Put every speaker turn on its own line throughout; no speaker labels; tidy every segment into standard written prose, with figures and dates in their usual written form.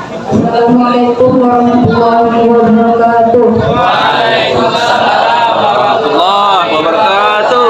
Assalamualaikum warahmatullahi wabarakatuh.
Waalaikumsalam warahmatullahi wabarakatuh.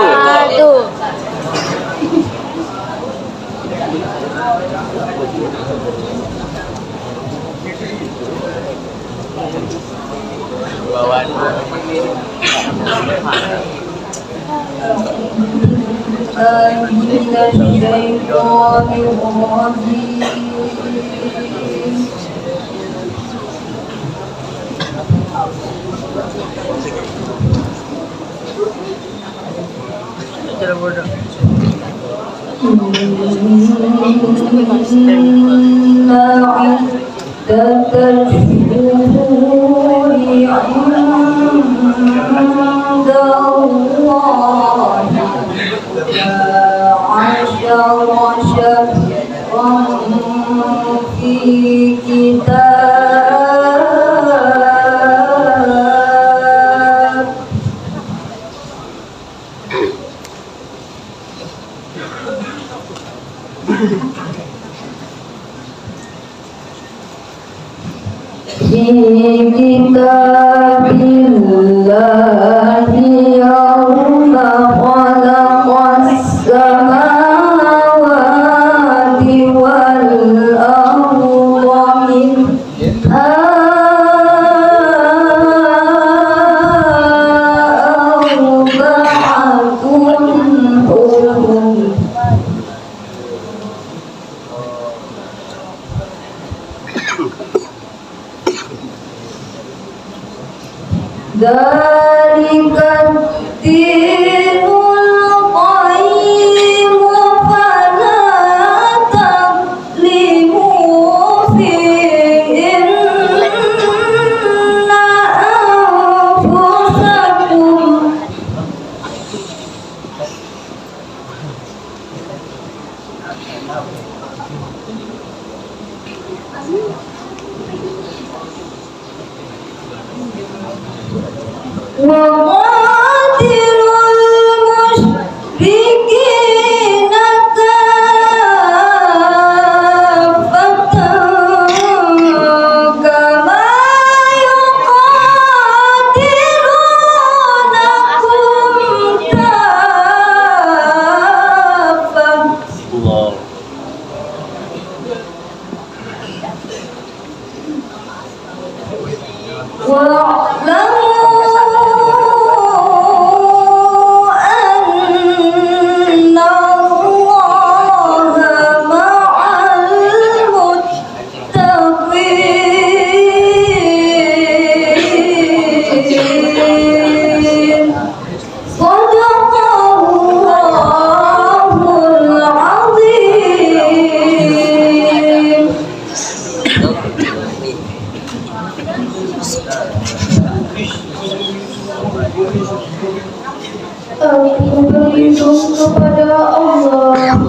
Aku berlindung kepada Allah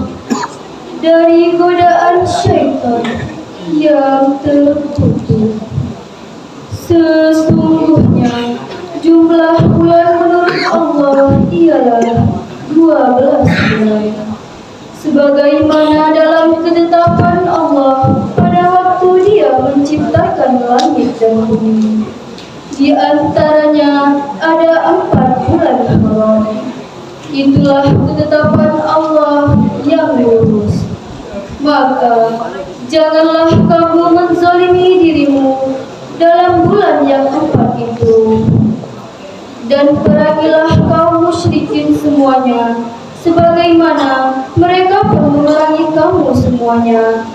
dari godaan syaitan yang terkutuk. Sesungguhnya jumlah bulan menurut Allah ialah 12 bulan, sebagaimana dalam ketetapan Allah pada waktu Dia menciptakan langit dan bumi. Di antaranya ada 4 bulan haram. Itulah ketetapan Allah yang lurus. Maka janganlah kamu menzalimi dirimu dalam bulan yang 4 itu. Dan perangilah kaum musyrikin semuanya, sebagaimana mereka pun memerangi kamu semuanya.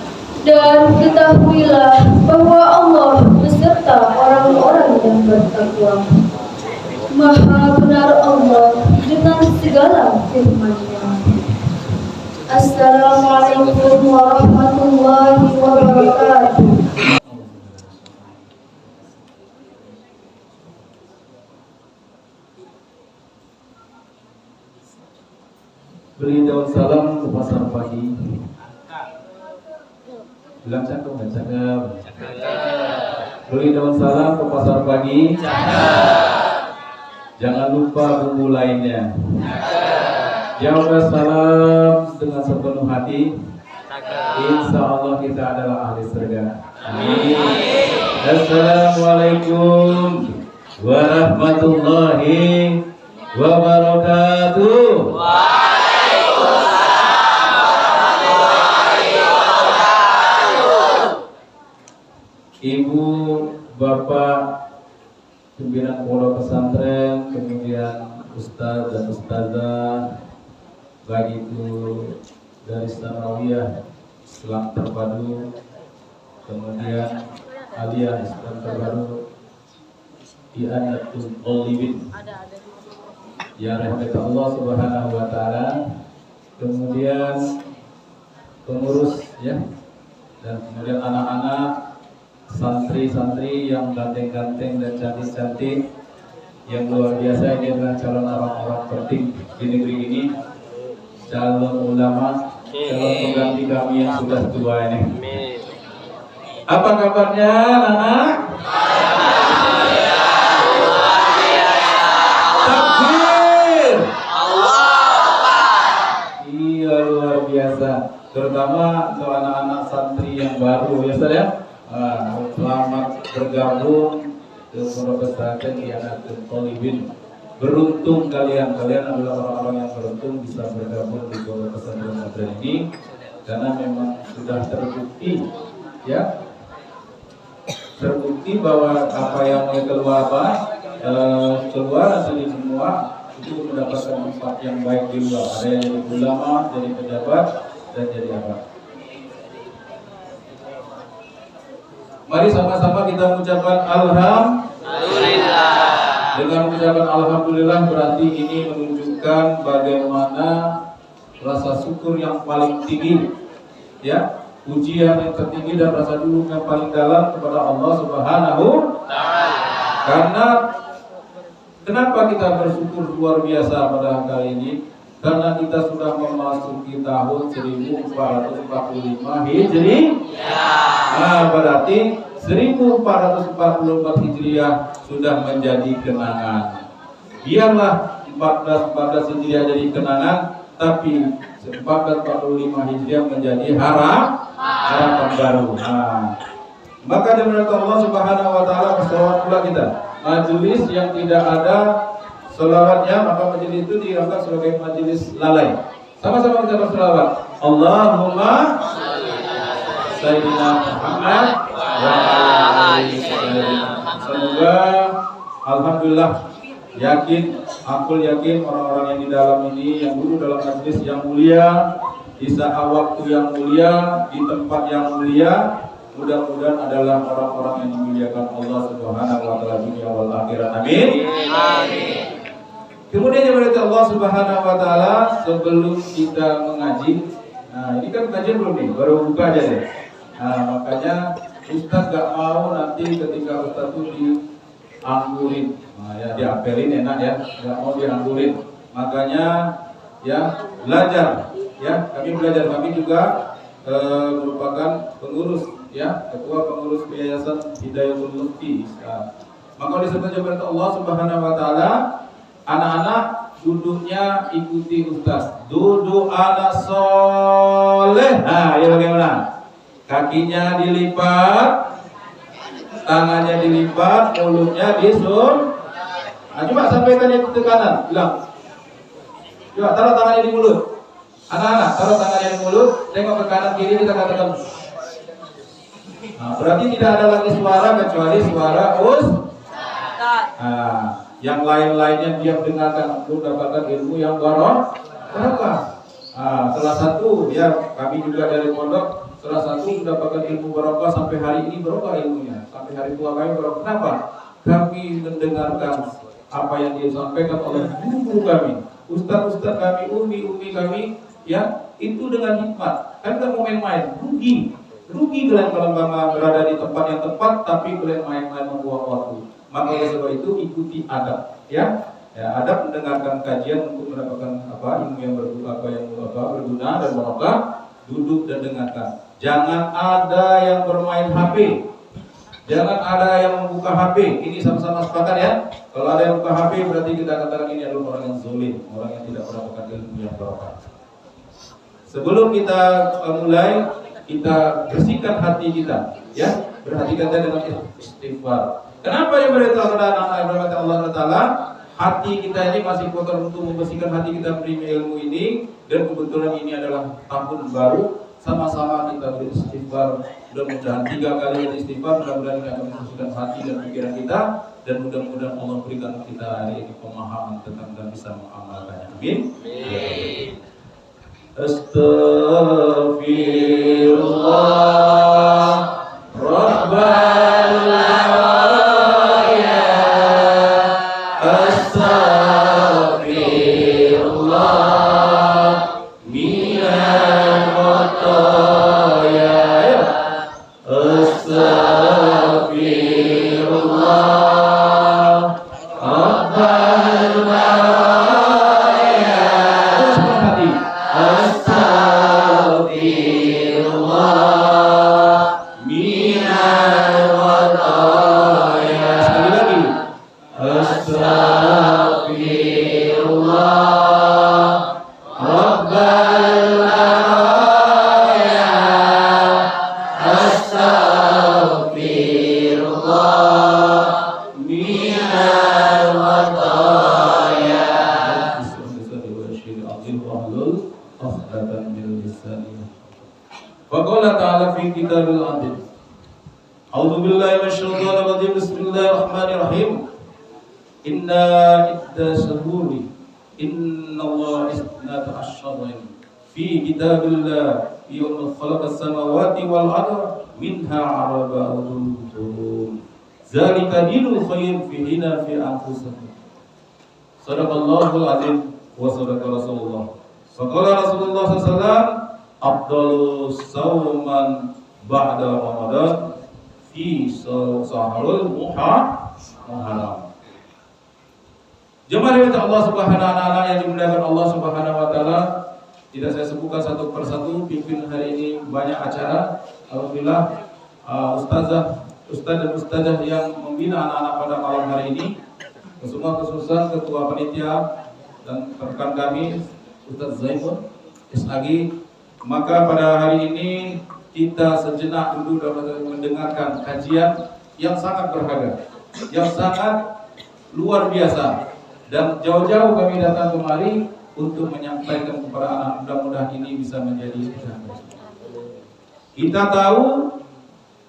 Dan ketahuilah bahwa Allah beserta orang-orang yang bertakwa. Maha benar Allah dengan segala firman-Nya. Assalamualaikum warahmatullahi wabarakatuh.
Beri daun salam ke pasar pagi. Bilang cakep nggak cakep? Beri daun salam ke pasar pagi. Jangan lupa bumbu lainnya. Jawab salam dengan sepenuh hati. Insya Allah kita adalah ahli surga. Amin. Assalamualaikum warahmatullahi wabarakatuh. Ibu, Bapak, pimpinan pondok pesantren, kemudian Ustadz dan Ustazah, baik itu dari Sanawiyah Islam Terpadu, kemudian Aliyah Islam Terpadu, I'anatul Talibin, ya rahmat Allah Subhanahu wa taala, kemudian pengurus ya, dan kemudian anak-anak santri-santri yang ganteng-ganteng dan cantik-cantik yang luar biasa. Ini adalah calon orang-orang penting di negeri ini, calon ulama, calon pengganti kami yang sudah tua ini. Apa kabarnya anak-anak? Takbir! Iya, luar biasa. Terutama untuk anak-anak santri yang baru ya Ustaz ya. Selamat bergabung ke pondok pesantren I'anatul Talibin. Beruntung kalian adalah orang-orang yang beruntung bisa bergabung di pondok pesantren ini, karena memang sudah terbukti ya, terbukti bahwa apa yang keluar dari semua itu mendapatkan manfaat yang baik di luar. Ada yang jadi ulama, jadi pejabat, dan jadi apa? Mari sama-sama kita mengucapkan alhamdulillah. Dengan mengucapkan alhamdulillah berarti ini menunjukkan bagaimana rasa syukur yang paling tinggi, ya, pujian yang tertinggi dan rasa syukur yang paling dalam kepada Allah Subhanahu taala. Karena kenapa kita bersyukur luar biasa pada kali ini? Karena kita sudah memasuki tahun 1445 Hijri. Nah, berarti 1444 Hijriah sudah menjadi kenangan. Biarlah 1414 Hijriah jadi kenangan, tapi 1445 Hijriah menjadi harapan baru. Nah, maka dengan Allah Subhanahu wa taala berselawat pula kita. Majelis yang tidak ada selawatnya, maka majelis itu dianggap sebagai majelis lalai. Sama-sama kita berselawat. Allahumma Sayyidina Muhammad wa alihi wasallam. Semoga alhamdulillah aku yakin orang-orang yang di dalam ini, yang dulu dalam majelis yang mulia, di saat waktu yang mulia, di tempat yang mulia, mudah-mudahan adalah orang-orang yang dimuliakan Allah Subhanahu wa taala dunia wal akhirat. Amin. Amin. Kemudian yang berarti Allah Subhanahu wa taala, sebelum kita mengaji, nah ini kan kajian belum nih, baru buka aja deh. Nah, makanya Ustaz gak mau nanti ketika Ustaz itu dianggurin, nah, ya diapelin enak ya, gak mau dianggurin. Makanya ya belajar, ya kami belajar, kami juga merupakan pengurus, ya ketua pengurus Yayasan Hidayatul Mufti. Nah, maka disebut oleh Allah Subhanahu wa taala, anak-anak duduknya ikuti Ustaz, duduk anak soleh. Nah, ya bagaimana? Kakinya dilipat, tangannya dilipat, mulutnya disun. Nah, coba sampaikan itu ke kanan, bilang. Coba taruh tangannya di mulut. Anak-anak, taruh tangannya di mulut, tengok ke kanan kiri, kita katakan. Nah, berarti tidak ada lagi suara kecuali suara Ustaz. Nah, yang lain-lainnya diam dengarkan untuk dapatkan ilmu yang barokah. Nah, salah satu ya kami juga dari pondok, salah satu mendapatkan ilmu barokah sampai hari ini, barokah ilmunya sampai hari tua kami barokah. Kenapa? Kami mendengarkan apa yang disampaikan oleh guru kami, ustaz-ustaz kami, umi kami, ya itu dengan hikmat. Kan kita mau main-main, rugi kalian kalau berada di tempat yang tepat, tapi kalian main-main membuang waktu. Maka oleh sebab itu ikuti adab, ya adab mendengarkan kajian untuk mendapatkan ilmu yang berguna dan barokah. Duduk dan dengarkan. Jangan ada yang bermain HP, jangan ada yang membuka HP. Ini sama-sama sepakat ya. Kalau ada yang buka HP berarti kita katakan ini adalah orang yang zalim, orang yang tidak mendapatkan ilmu yang barokah. Sebelum kita mulai, kita bersihkan hati kita, ya. Berhati-hati dengan istighfar. Kenapa yang berita anak-anak Allah Taala? Hati kita ini masih kotor. Untuk membersihkan hati kita menerima ilmu ini, dan kebetulan ini adalah tahun baru, sama-sama kita beristighfar. Mudah-mudahan 3 kali beristighfar, mudah-mudahan kita akan membersihkan hati dan pikiran kita, dan mudah-mudahan Allah berikan kita hari ini pemahaman tentang dan bisa mengamalkannya. Amin. Astaghfirullah Rabbal Alaya. Astaghfirullah minal khotoya. Astaghfirullah Rabbal Alaya. Astaghfirullah minal khotoya. Sekali lagi. Astaghfirullah Rabbal Alaya. Astaghfirullah minal khotoya. Faqala ta'ala fi kitabil aziz. A'udzu billahi minasyaitonir rajim. Bismillahirrahmanirrahim. Inna iddasahuri innallaha isnata asyara fi kitabillah yawma khalaqas samawati wal arda minha arba'atun hurum. Zalika dinul khayr fi anfusikum. Sadaqallahul azim wa sadaqa Rasulullah. Faqala Rasulullah sallallahu alaihi wasallam, afdalu sauman ba'da Ramadan fi sahrul muharram. Jemaah Allah Subhanahu wa taala yang dimuliakan Allah Subhanahu wa taala, tidak saya sebutkan satu persatu. Pimpin hari ini banyak acara. Alhamdulillah, ustaz dan ustazah yang membina anak-anak pada malam hari ini, semua khususan ketua panitia dan rekan kami Ustaz Zainul SAG. Maka pada hari ini kita sejenak dulu dapat mendengarkan kajian yang sangat berharga, yang sangat luar biasa, dan jauh-jauh kami datang kemari untuk menyampaikan kepada anak. Mudah-mudahan ini bisa menjadi contoh. Kita tahu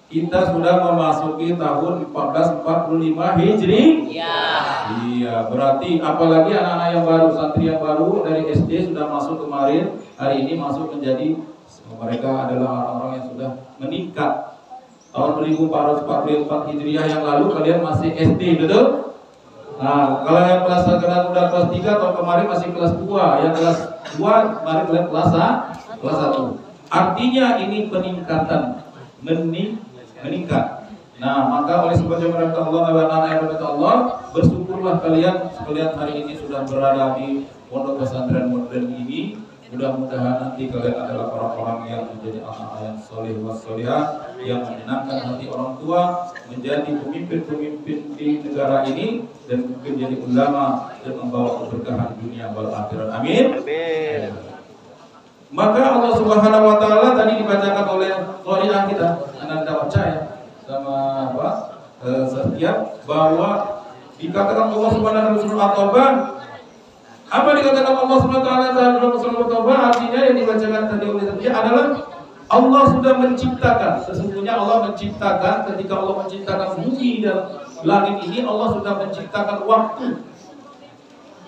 kita sudah memasuki tahun 1445 Hijri. Iya, berarti apalagi anak-anak yang baru, santri yang baru dari SD sudah masuk kemarin, hari ini masuk menjadi, mereka adalah orang-orang yang sudah meningkat. Tahun 1444 Hijriah yang lalu kalian masih SD, betul? Nah, kalau yang kelas 1 udah kelas 3, tahun kemarin masih kelas 2, yang kelas 2 kemarin kalian kelas 1. Artinya ini peningkatan, meningkat. Nah, maka oleh sebab jemaah Allah dan anak-anak yang berkata Allah, bersyukurlah kalian sekalian hari ini sudah berada di pondok pesantren modern ini. Mudah-mudahan nanti kalian adalah orang-orang yang menjadi anak-anak yang soleh wassolihah, yang menyenangkan hati orang tua, menjadi pemimpin-pemimpin di negara ini, dan mungkin jadi ulama dan membawa keberkahan dunia wal akhirat. Amin. Maka Allah Subhanahu wa taala tadi dibacakan oleh qari'ah kita, Ananda percaya sama setiap bahwa dikatakan Allah Subhanahu wa taala At-Taubah. Apa dikatakan Allah Subhanahu wa taala dalam surah At-Taubah? Artinya yang dibacakan tadi oleh dia adalah Allah sudah menciptakan. Sesungguhnya Allah menciptakan, ketika Allah menciptakan bumi dan langit ini, Allah sudah menciptakan waktu.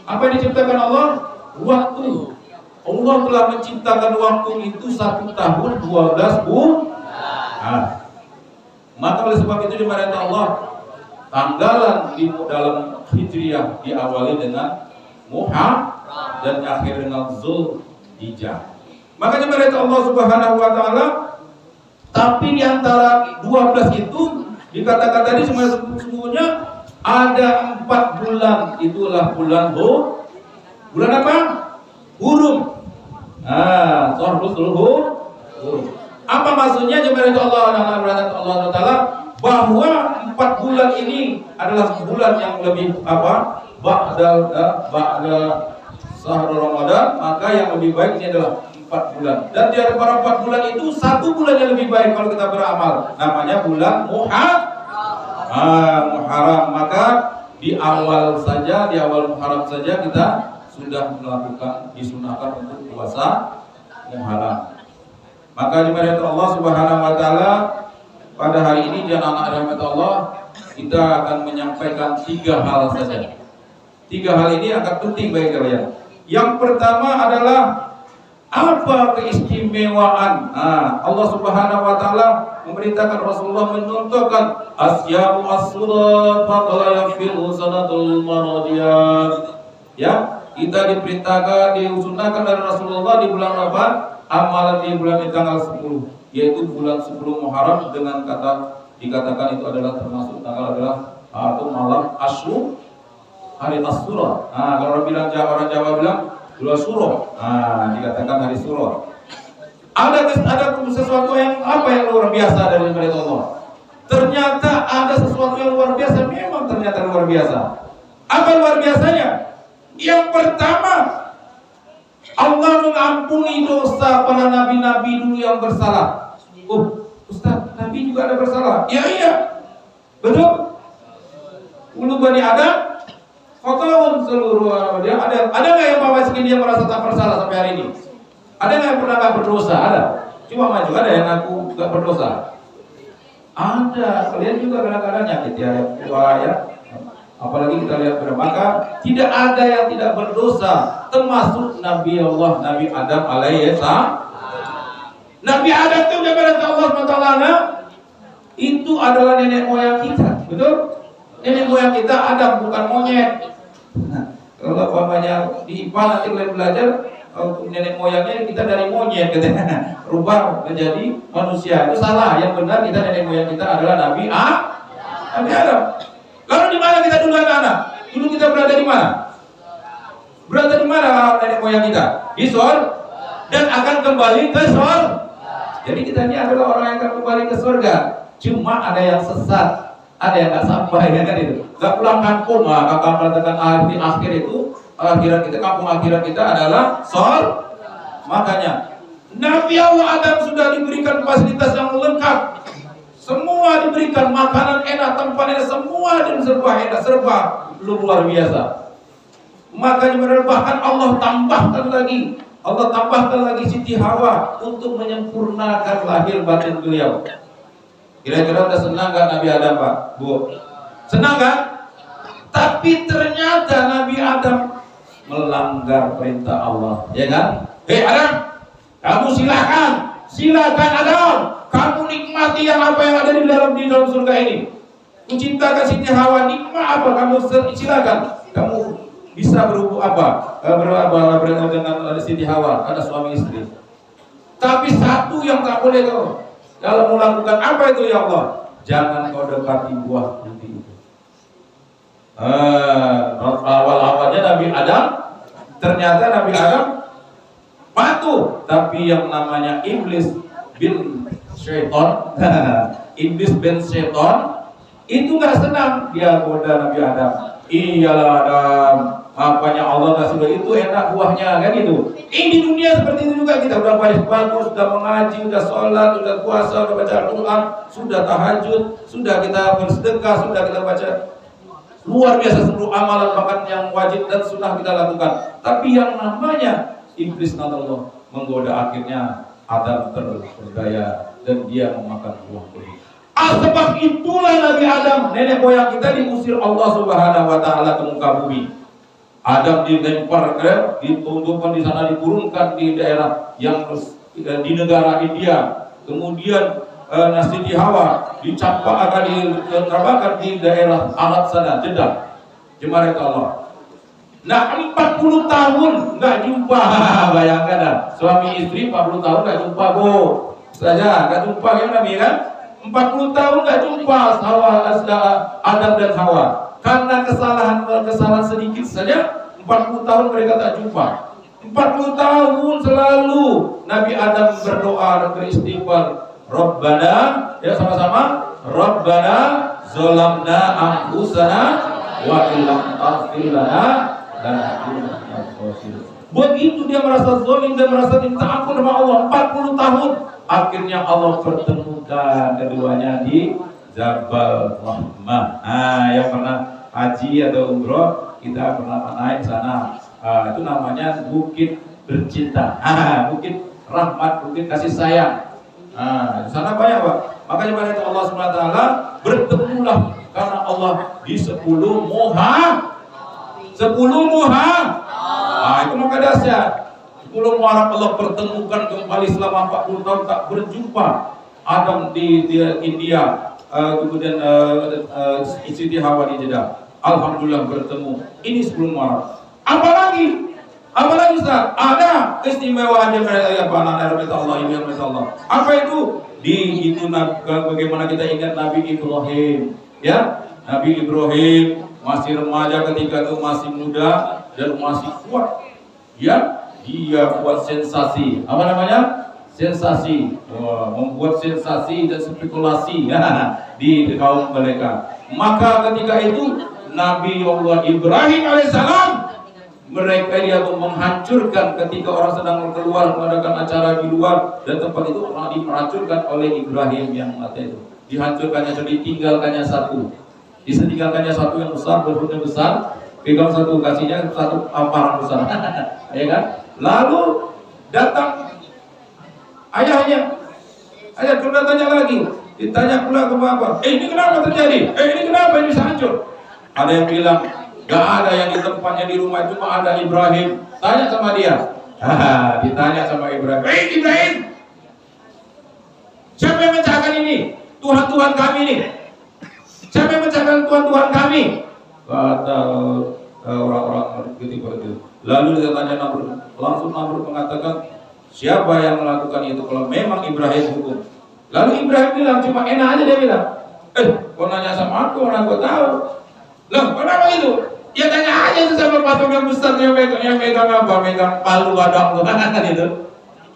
Apa yang diciptakan Allah? Waktu. Allah telah menciptakan waktu itu 1 tahun 12 bulan. Maka oleh sebab itu dimarahin Allah, tanggalan di dalam Hijriah diawali dengan Muharram dan akhir dengan Zulhijjah. Makanya mereka Allah Subhanahu wa taala, tapi di antara 12 itu dikatakan tadi semuanya ada 4 bulan, itulah bulan bulan apa? Hurum. Hurum. Apa maksudnya jemaah Allah taala? Bahwa 4 bulan ini adalah bulan yang lebih apa? Ba'da syahrul Ramadan, maka yang lebih baik ini adalah 4 4 bulan. Dan di antara 4 bulan itu 1 bulan yang lebih baik kalau kita beramal. Namanya bulan Muharram. Maka di awal Muharram saja kita sudah melakukan disunahkan untuk puasa Muharram. Maka dimuliakan Allah Subhanahu wa taala, pada hari ini di anak-anak rahmat Allah kita akan menyampaikan 3 hal saja. 3 hal ini akan penting bagi kalian. Yang pertama adalah apa keistimewaan. Allah Subhanahu wa taala memerintahkan Rasulullah mencontohkan asyamu as-surat faqala yafiru sanatul maradiyat. Ya, kita diperintahkan, disunahkan dari Rasulullah di bulan apa? Amalan di bulan ini tanggal 10, yaitu bulan 10 Muharram, dengan kata dikatakan itu adalah termasuk tanggal adalah atau malam Asyura, hari Asyura. Kalau orang Jawa bilang bulan Suro. Dikatakan hari Suro. Ada sesuatu yang luar biasa dari Allah. Ternyata ada sesuatu yang luar biasa, memang ternyata luar biasa. Apa luar biasanya? Yang pertama, Allah mengampuni dosa para nabi-nabi dulu yang bersalah. Ustaz, nabi juga ada bersalah? Iya, betul. Ulu Bani Adam, khotoun seluruh dia. Ada nggak yang bawa segini yang merasa tak bersalah sampai hari ini? Ada nggak yang pernah nggak berdosa? Ada. Cuma maju. Ada yang aku nggak berdosa? Ada. Kalian juga kadang-kadang nyakit ya, ya. Apalagi kita lihat maka tidak ada yang tidak berdosa, termasuk Nabi Allah, Nabi Adam alaihissalam. Nabi Adam itu kepada Allah SWT itu adalah nenek moyang kita, betul? Nenek moyang kita Adam, bukan monyet. Kalau umpamanya di IPA nanti kalian belajar nenek moyangnya kita dari monyet, katanya rubah menjadi manusia, itu salah. Yang benar kita nenek moyang kita adalah Nabi Adam. Lalu di mana kita dulu anak-anak? Dulu kita berada di mana? Berada di mana nenek moyang kita? Di surga, dan akan kembali ke surga. Jadi kita ini adalah orang yang akan kembali ke surga. Cuma ada yang sesat, ada yang nggak sampai, ya kan itu. Nggak pulang kampung, kakak mengatakan akhir itu akhirat kita, kampung akhirat kita adalah surga. Makanya Nabi Allah Adam sudah diberikan fasilitas yang lengkap. Semua diberikan makanan enak, tempat enak, semua dan serba enak, serba luar biasa. Makanya bahkan Allah tambahkan lagi Siti Hawa untuk menyempurnakan lahir batin beliau. Kira-kira udah senang gak Nabi Adam, Pak? Bu? Senang kan? Tapi ternyata Nabi Adam melanggar perintah Allah, ya kan? Hei Adam, kamu silakan Adam. Kamu nikmati apa yang ada di dalam surga ini. Menciptakan Siti Hawa, nikmat apa kamu silakan. Kamu bisa berhubung berhubung dengan Siti Hawa, ada suami istri. Tapi satu yang tak boleh kau kalau melakukan apa itu ya Allah, jangan kau dekati buah putih itu. Awalnya Nabi Adam, ternyata Nabi Adam patuh, tapi yang namanya iblis bin syaitan, iblis bin syaitan itu nggak senang, dia goda Nabi Adam. Iyalah Adam, apanya Allah nggak sudah itu enak buahnya, kan gitu. Di dunia seperti itu juga, kita udah bagus, sudah mengaji, sudah sholat, sudah puasa, sudah baca Al-Quran, sudah tahajud, sudah kita bersedekah, sudah kita baca luar biasa seluruh amalan bahkan yang wajib dan sunnah kita lakukan. Tapi yang namanya iblis Allah menggoda, akhirnya Adam terperdaya dan dia memakan buah putih. Sebab itulah Nabi Adam, nenek moyang kita, diusir Allah Subhanahu wa taala ke muka bumi. Adam dilempar ditundukkan di sana, diturunkan di daerah yang di negara India. Kemudian Siti Hawa dicampakkan di daerah Arab sana, Jeddah. Jemaah Allah. Nah, 40 tahun nggak jumpa, bayangkan suami istri 40 tahun nggak jumpa, Bu. Saja nggak jumpa ya Nabi kan? 40 tahun nggak jumpa Adam dan Hawa. Karena kesalahan sedikit saja 40 tahun mereka tak jumpa. 40 tahun selalu Nabi Adam berdoa dan beristighfar. Rabbana, ya sama-sama. Rabbana zalamna anfusana wa illam taghfir lana dan Begitu dia merasa zalim dan merasa minta ampun sama Allah 40 tahun. Akhirnya Allah pertemukan keduanya di Jabal Rahmah. Yang pernah haji atau umroh, kita pernah naik sana. Itu namanya Bukit Bercinta. Bukit Rahmat, Bukit Kasih Sayang. Di sana banyak, Pak. Makanya pada itu Allah SWT bertemulah karena Allah di 10 Muharram. 10 Muharram. Itu maka dahsyat. 10 Muharram Allah pertemukan kembali selama 40 tahun tak berjumpa. Adam di India, kemudian Siti Hawa di Jeddah. Alhamdulillah bertemu. Ini 10 Muharram. Apalagi Ustaz? Ada keistimewaan yang Allah ini Allah. Apa itu? Bagaimana kita ingat Nabi Ibrahim, ya? Nabi Ibrahim masih remaja ketika itu, masih muda dan masih kuat. Ya, dia buat sensasi. Apa namanya? Sensasi. Membuat sensasi dan spekulasi di kaum mereka. Maka ketika itu Nabi Allah Ibrahim alaihissalam, mereka dia menghancurkan ketika orang sedang keluar mengadakan acara di luar, dan tempat itu pernah dihancurkan oleh Ibrahim yang mati itu. Dihancurkannya, ditinggalkannya satu. Ditinggalkannya satu yang besar, berbentuk besar, pegang satu, kasihnya satu parang besar. Ya kan? Lalu datang ayahnya. Ayah sudah tanya lagi. Ditanya pula ke bapak, ini kenapa terjadi? Ini kenapa ini bisa hancur? Ada yang bilang, gak ada yang di tempatnya di rumah, cuma ada Ibrahim. Tanya sama dia. Ditanya sama Ibrahim. Ibrahim, siapa yang menciptakan ini? Tuhan kami ini. Siapa yang menciptakan Tuhan kami? Kata orang-orang begitu. Lalu dia tanya Namrud. Langsung Namrud mengatakan, siapa yang melakukan itu? Kalau memang Ibrahim hukum. Lalu Ibrahim bilang, cuma enak aja dia bilang. Kau nanya sama aku, orang aku tahu. Loh, kenapa itu? Ya tanya aja itu sama patung yang besar yang megang apa? Megang palu badang tuh kan itu.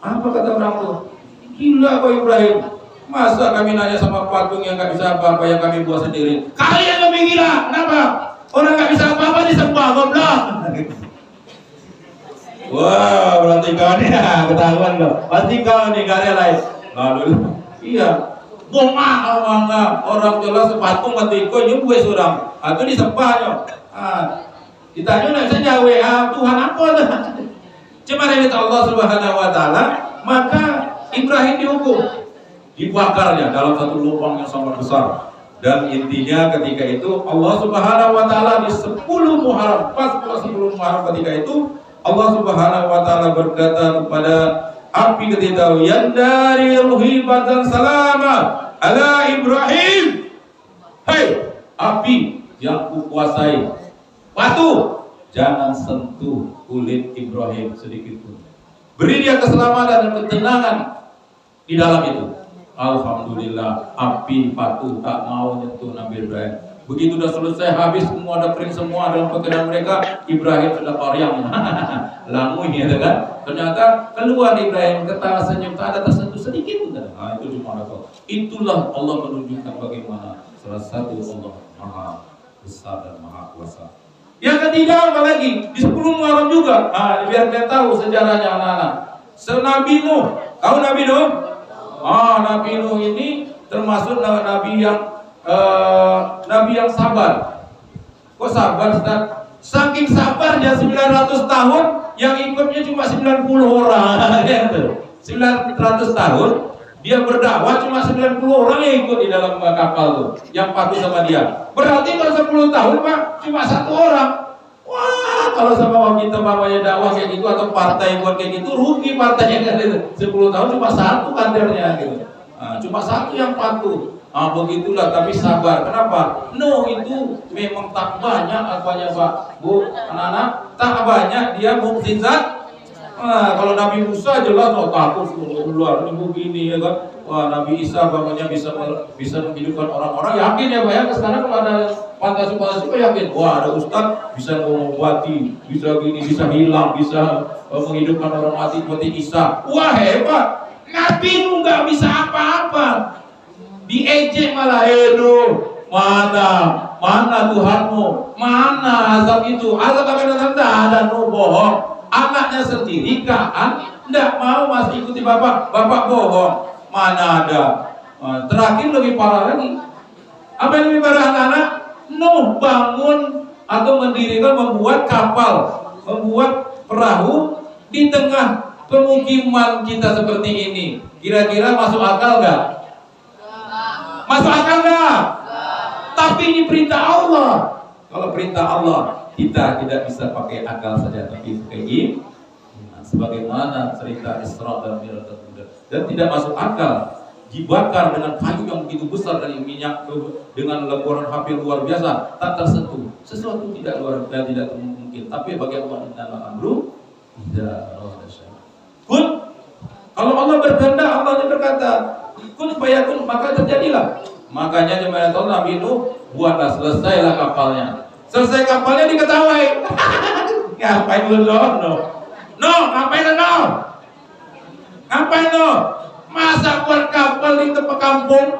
Apa kata orang tuh? Gila kok Ibrahim. Masa kami nanya sama patung yang gak bisa apa-apa yang kami buat sendiri? Kalian lebih gila. Kenapa? Orang gak bisa apa-apa disembah, goblok. Wah, berarti kau nih ketahuan loh. Pasti kau nih gak lain. Lalu iya. Orang jelas patung mati kau nyubuh surang. Atau disembahnya. Ditanya nggak saja Tuhan apa tuh? Cuma dari Allah Subhanahu Wa Taala, maka Ibrahim dihukum, dibakarnya dalam satu lubang yang sangat besar. Dan intinya ketika itu Allah Subhanahu Wa Taala di 10 Muharram, pas 10 Muharram ketika itu Allah Subhanahu Wa Taala berkata kepada api ketika yang dari ruhibatan salama ala Ibrahim, hei api yang kukuasai, batu jangan sentuh kulit Ibrahim sedikit pun. Beri dia keselamatan dan ketenangan di dalam itu. Alhamdulillah, api batu tak mau nyentuh Nabi Ibrahim. Begitu sudah selesai, habis semua, ada kering semua dalam pekerjaan mereka, Ibrahim sudah koryang. Lamuy gitu kan. Ternyata keluar Ibrahim, ketawa senyum, tak ada tersentuh sedikit pun. Itu cuma Allah. Itulah Allah menunjukkan bagaimana salah satu Allah Maha Besar dan Maha Kuasa. Yang ketiga apa lagi? Di 10 Muharram juga. Biar kalian tahu sejarahnya anak-anak. Nabi Nuh. Tahu Nabi Nuh? Nabi Nuh ini termasuk nabi yang sabar. Kok sabar, Ustaz? Saking sabar dia 900 tahun, yang ikutnya cuma 90 orang. 900 tahun dia berdakwah, cuma 90 orang yang ikut di dalam kapal tuh, yang patuh sama dia. Berarti kalau 10 tahun Pak, cuma 1 orang. Wah, kalau sama kita mamanya dakwah kayak gitu atau partai buat kayak gitu, rugi partainya kan itu. 10 tahun cuma 1 kadernya gitu. Cuma 1 yang patuh. Begitulah, tapi sabar. Kenapa? Nuh itu memang tak banyak apanya Pak, Bu, anak-anak, tak banyak dia mukjizat. Kalau Nabi Musa jelas takut keluar ini begini ya kan. Wah, Nabi Isa bapaknya bisa menghidupkan orang-orang, yakin ya Pak ya. Sekarang kalau ada fantasi yakin. Wah, ada ustaz bisa mengobati, bisa gini, bisa hilang, bisa menghidupkan orang mati seperti Isa. Wah, hebat. Nabi itu nggak bisa apa-apa. Diejek malah, mana Tuhanmu, mana azab itu, azab akan datang, ada bohong. Anaknya sendiri kan tidak mau masih ikuti bapak. Bapak bohong. Mana ada. Terakhir lebih parah lagi. Apa yang lebih parah anak-anak? Nuh bangun atau mendirikan, membuat kapal, membuat perahu di tengah pemukiman kita seperti ini. Kira-kira masuk akal nggak? Masuk akal nggak? Tapi ini perintah Allah. Kalau perintah Allah, kita tidak bisa pakai akal saja, tapi pakai sebagaimana cerita Isra dan Mi'raj dan tidak masuk akal. Dibakar dengan kayu yang begitu besar dari minyak dengan lemburan api luar biasa, tak tersentuh. Sesuatu tidak mungkin. Tapi bagi Allah innamal amru idza arada syai'an. Kun, kalau Allah berkehendak, Allah berkata, kun fayakun, maka terjadilah. Makanya jemaah Allah Nabi Nuh buatlah, selesailah kapalnya. Selesai kapalnya diketahui. Ngapain lu no, ngapain no? Ngapain no? Masa buat kapal di tempat kampung?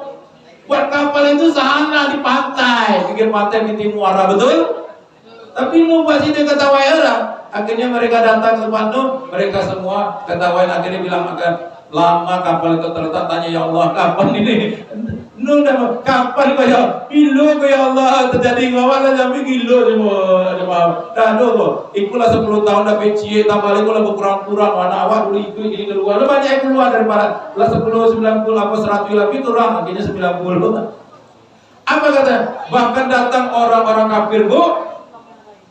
Buat kapal itu sana di pantai, pinggir pantai di Muara, betul? Tapi Nuh pasti dia ketawain orang. Akhirnya mereka datang ke tempat Nuh, mereka semua ketawain. Akhirnya bilang akan lama kapal itu terletak. Tanya ya Allah, kapan ini? Nuh dah kapan kaya? Gilo kaya Allah terjadi ngawan aja gilo semua. Dah dulu, ikulah 10 tahun dah peci, tambah lagi lah berkurang-kurang. Mana awak dulu ikut ini keluar, lu banyak keluar daripada lah 10, 90 apa 100 lebih kurang, akhirnya 90. Apa kata? Bahkan datang orang-orang kafir, Bu.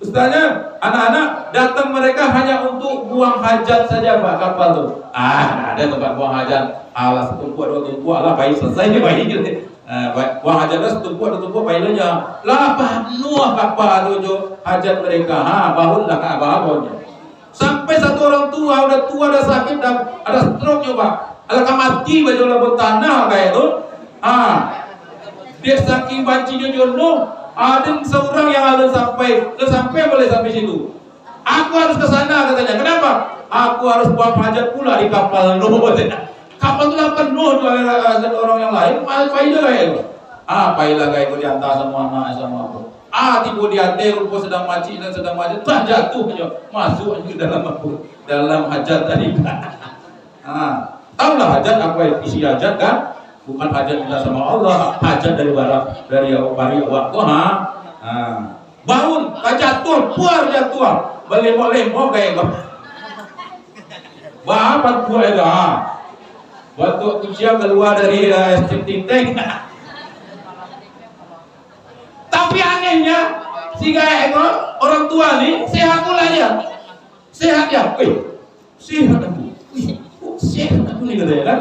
Ustaznya, anak-anak datang mereka hanya untuk buang hajat saja, Pak, kapal tuh. Ada tempat buang hajat. Alah setumpuan dua tumpuan lah baik selesai baik gitu. Buang hajatnya setumpuan dua tumpuan baiknya. Lah penuh kapal tuh hajat mereka. Bahun lah bahonnya. Sampai satu orang tua udah sakit dan ada stroke coba. Ada mati baju labut tanah kayak itu. Dia saking bancinya jono. Ada seorang yang ada sampai boleh sampai situ. Aku harus ke sana katanya. Kenapa? Aku harus buang hajat pula di kapal Nuh. Kapal itu lah penuh orang yang lain. Faidah kayak itu. Faidah kayak itu diantar semua anak sama aku. Tiba diantar rupa sedang macik dan sedang macet. Tak jatuh aja. Masuk aja dalam hajat tadi. Tahulah hajat apa isi hajat kan? Bukan hajat kita sama Allah, hajat dari waktu. Bangun, tak jatuh, puar jatuh. Belemok-lemok kayak itu. Bapak buat itu. Waktu usia keluar dari septic tank. Tapi anehnya, si gaya itu orang tua nih sehat pula ya. Sehat ya. Sehat aku. Sehat aku nih katanya kan.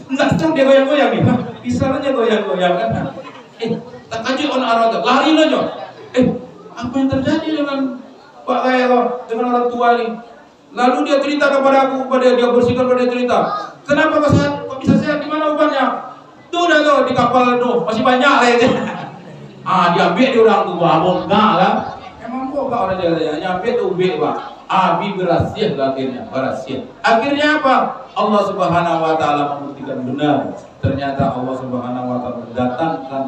Enggak sedang dia goyang-goyang nih. Misalnya goyang-goyang kan. Tak kaji on arah lari aja. Apa yang terjadi dengan Pak Gaya dengan orang tua nih? Lalu dia cerita kepada aku, dia bersihkan pada cerita. Kenapa kok bisa sehat? Di mana obatnya? Tuh dah tuh di kapal tuh masih banyak lah itu. Diambil di orang tua, enggak lah. Emang kok orang dia nyampe tuh ubik Pak. Abi berhasil akhirnya. Akhirnya apa? Allah Subhanahu wa taala membuktikan benar. Ternyata Allah Subhanahu wa taala mendatangkan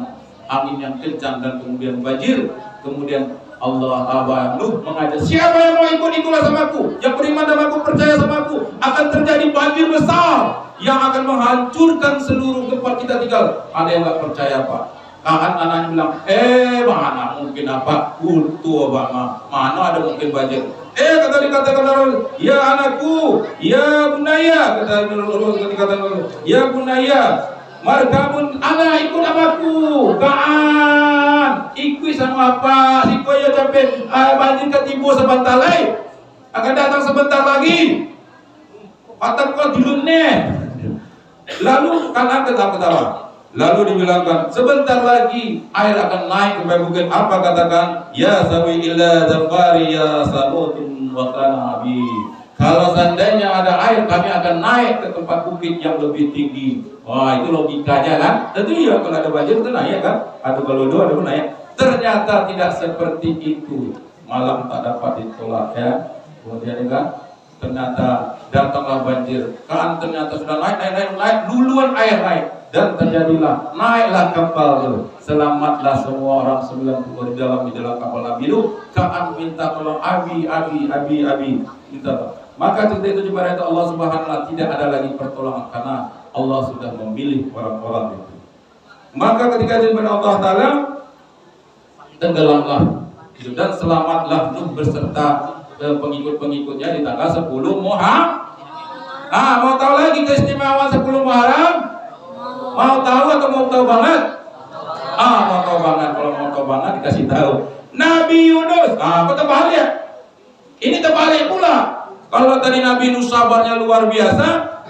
angin yang kencang dan kemudian banjir. Kemudian Allah Nuh mengajak siapa yang mau ikut-ikutlah sama aku, yang beriman sama aku, percaya sama aku, akan terjadi banjir besar yang akan menghancurkan seluruh tempat kita tinggal. Ada yang nggak percaya Pak? Anaknya bilang, mana mungkin apa? Tua Pak, mana ada mungkin banjir? Dikatakan orang, ya anakku, ya bunaya, ya bunaya, markabun anak ikut amaku, ikut sama apa? Si kau ya sampai banjir ketimbul sebentar lagi, akan datang sebentar lagi. Patah kau dilunnya. Lalu kan ketawa. Lalu dibilangkan sebentar lagi air akan naik ke bukit apa katakan ya sawi illa dzafari ya sabutun wa kana abi. Kalau seandainya ada air kami akan naik ke tempat bukit yang lebih tinggi. Wah itu logikanya kan? Tentu ya kalau ada banjir itu naik kan? Ada gelodo ada pun naik. Ternyata tidak seperti itu. Malam tak dapat ditolak ya. Kemudian kan ternyata datanglah banjir. Kan ternyata sudah naik duluan air naik. dan terjadilah naiklah kapal itu. Selamatlah semua orang 90 di dalam kapal Nabi Nuh. Ka'an minta tolong abi minta tolong. Maka cerita itu dimana Allah Subhanahu wa taala tidak ada lagi pertolongan karena Allah sudah memilih orang-orang itu. Maka ketika dimana Allah taala tenggelamlah dan selamatlah Nuh beserta pengikut-pengikutnya di tanggal 10 Muharram. Mau tahu lagi keistimewaan 10 Muharram? Mau tahu atau mau tahu banget? Mau tahu banget. Kalau mau tahu banget dikasih tahu. Nabi Yunus, kok terbalik ya? Ini terbalik pula. Kalau tadi Nabi Yunus sabarnya luar biasa,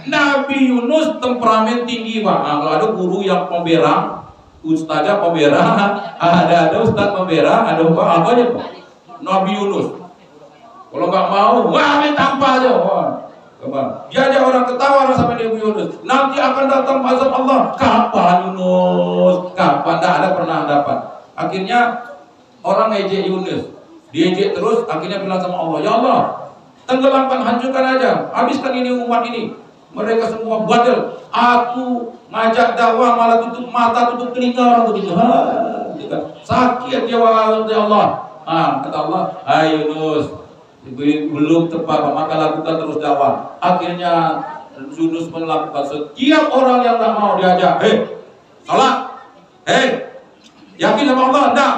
Nabi Yunus temperamen tinggi Pak. Kalau ada guru yang pemberang, ustazah pemberang, ada ustaz pemberang, ada apa aja Pak? Nabi Yunus. Kalau nggak mau, main tampar aja. Diajak orang ketawa sama Nabi Yunus. Nanti akan datang azab Allah. Kapan Yunus? Kapan? Tidak ada pernah dapat. Akhirnya orang ngejek Yunus. Diejek terus. Akhirnya bilang sama Allah, ya Allah, tenggelamkan, hancurkan aja. Habiskan ini umat ini. Mereka semua badal. Aku ngajak dakwah malah tutup mata, tutup telinga orang begitu. Sakit ya Allah. Kata Allah, hai Yunus, belum tepat, maka lakukan terus dakwah. Akhirnya Yunus melakukan setiap orang yang tak mau diajak, salat, yakin sama Allah, enggak,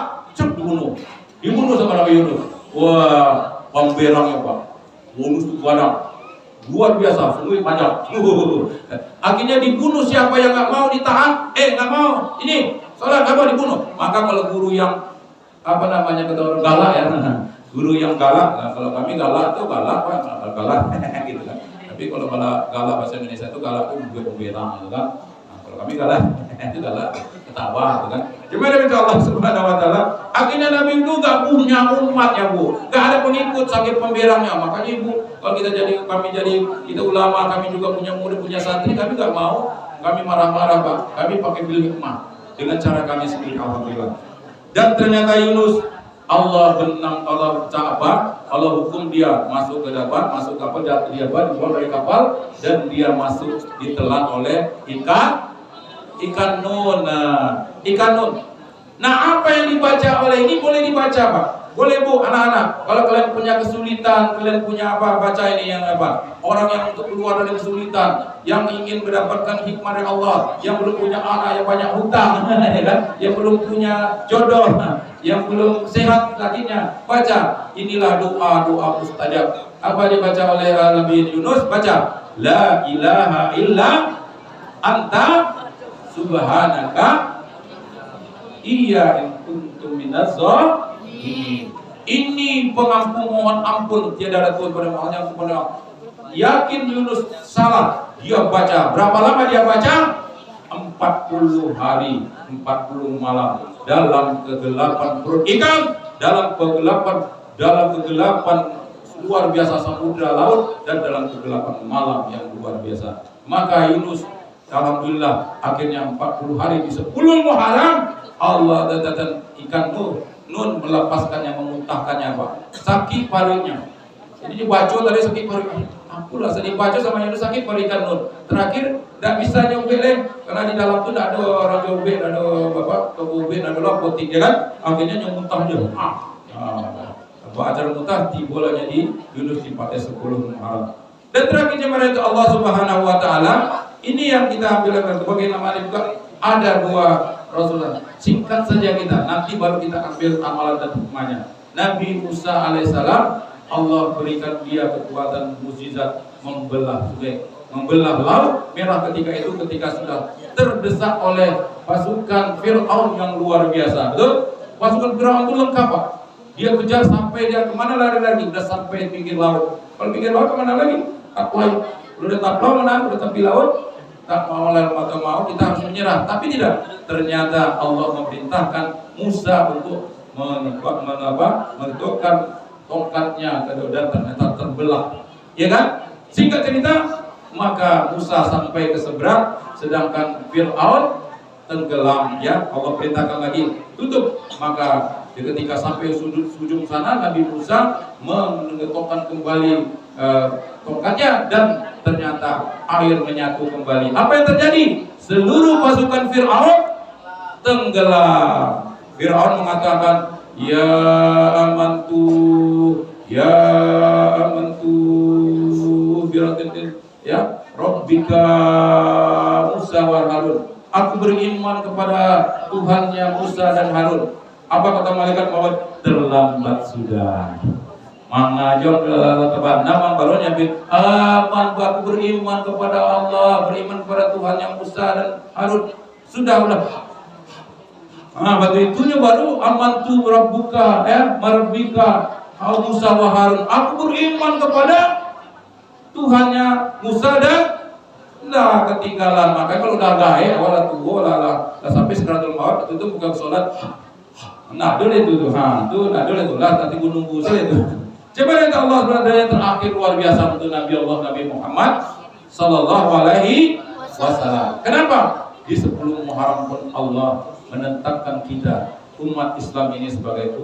dibunuh sama Nabi Yunus. Wah, pemberangnya Pak, Yunus itu banyak, luar biasa, sungguh banyak. Akhirnya dibunuh siapa yang nggak mau ditahan, nggak mau, ini salat nggak mau dibunuh. Maka kalau guru yang kata orang galak ya. Guru yang galak, nah kalau kami galak itu galak gitu kan. Tapi kalau galak bahasa Indonesia itu galak itu juga pemberang gitu kan. Nah, kalau kami galak itu galak ketawa gitu kan. Gimana minta Allah Subhanahu wa taala? Akhirnya Nabi itu enggak punya umatnya, Bu. Enggak ada pengikut saking pemberangnya. Makanya Ibu, kalau kita ulama, kami juga punya murid, punya santri, kami enggak mau kami marah-marah, Pak. Kami pakai bil hikmah dengan cara kami sendiri, alhamdulillah. Dan ternyata Yunus Allah hukum dia masuk ke kapal, dia dibuang dari kapal dan dia masuk ditelan oleh ikan nun. Nah, apa yang dibaca oleh ini boleh dibaca Pak? Boleh Bu, anak-anak. Kalau kalian punya kesulitan, kalian punya apa? Baca ini yang apa? Orang yang untuk keluar dari kesulitan, yang ingin mendapatkan hikmah dari Allah, yang belum punya anak, yang banyak hutang, yang belum punya jodoh, yang belum sehat lakinya, baca. Inilah doa mustajab. Apa dibaca oleh Nabi Yunus? Baca, la ilaha illa anta subhanaka iya in kuntum minaz zalimin. Ini pengampun, mohon ampun, tiada ada Tuhan pada makhluk yang kepada. Yakin Yunus salah, dia baca. Berapa lama dia baca? 40 hari, 40 malam dalam kegelapan perut ikan, dalam kegelapan luar biasa samudra laut, dan dalam kegelapan malam yang luar biasa. Maka Yunus alhamdulillah akhirnya 40 hari di 10 Muharram Allah dan ikan nun melepaskannya, memuntahkannya Pak. Sakit parunya. Jadi dibaca tadi sakit parunya. Akulah sedih baca sama Yunus sakit paru ikan nun. Terakhir tidak bisa nyobek karena di dalam itu tidak ada orang nyobek, ada bapak nyobek, ada lopotik ya kan. Akhirnya muntah dia. Acara muntah tibolanya di Yunus di pada 10 Muharram. Dan terakhirnya mereka Allah Subhanahu wa taala, ini yang kita ambil bagaimana juga ada dua Rasulullah. Singkat saja kita, nanti baru kita ambil amalan dan hikmahnya. Nabi Musa alaihissalam, Allah berikan dia kekuatan mukjizat membelah sungai, membelah laut merah ketika sudah terdesak oleh pasukan Fir'aun yang luar biasa. Betul? Pasukan Fir'aun itu lengkap Pak. Dia kejar sampai dia kemana lari-lari, udah sampai pinggir laut. Kalau pinggir laut kemana lagi? Udah taplau menang, udah tepi laut. Tak mau atau mau kita harus menyerah, tapi tidak. Ternyata Allah memerintahkan Musa untuk menentukan tongkatnya dan ternyata terbelah, ya kan? Singkat cerita, maka Musa sampai ke seberang, sedangkan Fir'aun tenggelam. Ya, Allah perintahkan lagi tutup. Maka Ketika sampai ujung sana, Nabi Musa mengetokkan kembali tongkatnya dan ternyata air menyatu kembali. Apa yang terjadi? Seluruh pasukan Fir'aun tenggelam. Fir'aun mengatakan, ya amantu biratin ya Rabbika Musa wa Harun. Aku beriman kepada Tuhannya Musa dan Harun. Apa kata malaikat maut? Terlambat sudah. Mangajong teban nama baru nyampe aku beriman kepada Allah, beriman kepada Tuhan yang Musa dan Harun. Sudah. Waktu itunya baru amantu rabbuka marabbika Musa wa Harun. Aku beriman kepada Tuhannya Musa dan ketinggalan. Makanya kalau udah gae wala tuh sampai sekratul maut itu bukan sholat. Dulu itu nanti gunung busa itu. Coba lihat Allah SWT yang terakhir luar biasa untuk Nabi Allah Nabi Muhammad Sallallahu Alaihi Wasallam. Kenapa? Di 10 Muharram pun Allah menetapkan kita umat Islam ini sebagai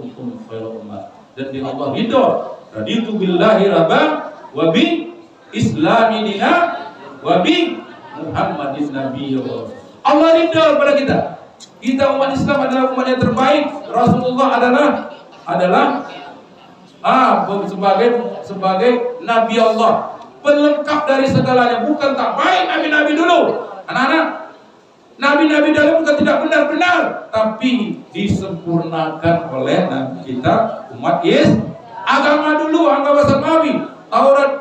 khairul umat. Dan di Allah ridho. Raditu billahi rabban wa bi islami dina wa bi Muhammadin nabiyyu. Allah ridho kepada kita. Kita umat Islam adalah umat yang terbaik. Rasulullah adalah sebagai Nabi Allah, pelengkap dari segalanya. Bukan tak baik Nabi-Nabi dulu, anak-anak. Nabi-Nabi dulu bukan tidak benar-benar, tapi disempurnakan oleh Nabi kita umat agama dulu, agama samawi, Taurat,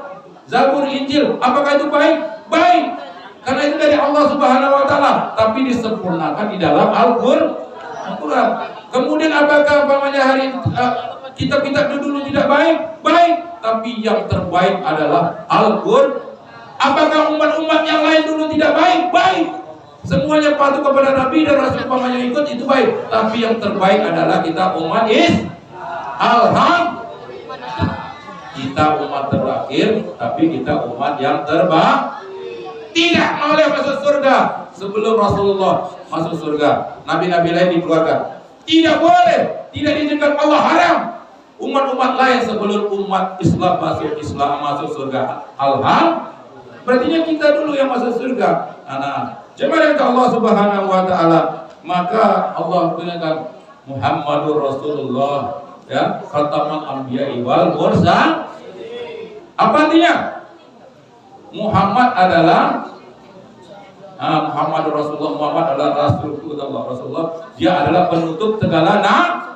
Zabur, Injil. Apakah itu baik? Baik, karena itu dari Allah Subhanahu Wa Taala, tapi disempurnakan di dalam Al-Quran. Kemudian apakah hari kitab-kitab dulu tidak baik? Baik, tapi yang terbaik adalah Al-Quran. Apakah umat-umat yang lain dulu tidak baik? Baik, semuanya patuh kepada Nabi dan Rasul yang ikut, itu baik. Tapi yang terbaik adalah kita umat Alhamdulillah. Kita umat terakhir, tapi kita umat yang terbaik. Tidak boleh masuk surga sebelum Rasulullah masuk surga. Nabi-nabi lain dikeluarkan. Tidak boleh, tidak diizinkan, Allah haram. Umat-umat lain sebelum umat Islam masuk surga. Alhamdulillah. Berarti kita dulu yang masuk surga. Jemaah Allah Subhanahu Wa Taala, maka Allah mengatakan Muhammadur Rasulullah, ya, khataman anbiya'i wal mursalin. Apa artinya? Muhammad adalah Muhammadur Rasulullah. Muhammad adalah Rasulullah. Rasulullah, dia adalah penutup segala nabi.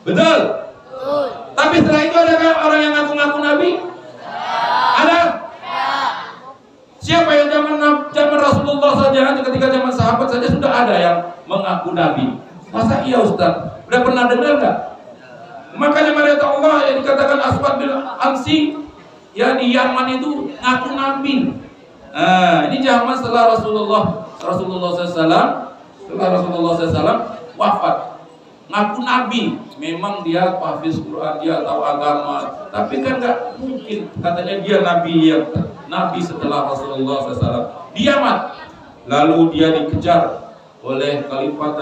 Betul. Tapi setelah itu adakah orang yang ngaku-ngaku nabi? Ada? Siapa yang zaman Rasulullah saja, ketika zaman sahabat saja sudah ada yang mengaku nabi. Masa iya Ustaz? Udah pernah dengar nggak? Makanya mereka Allah yang dikatakan Aswad bin Ansi, ya di Yaman itu ngaku nabi. Ini zaman setelah Rasulullah SAW wafat, ngaku nabi. Memang dia hafiz Quran, dia tahu agama, tapi kan nggak mungkin katanya dia nabi setelah Rasulullah SAW. Dia lalu dia dikejar oleh khalifat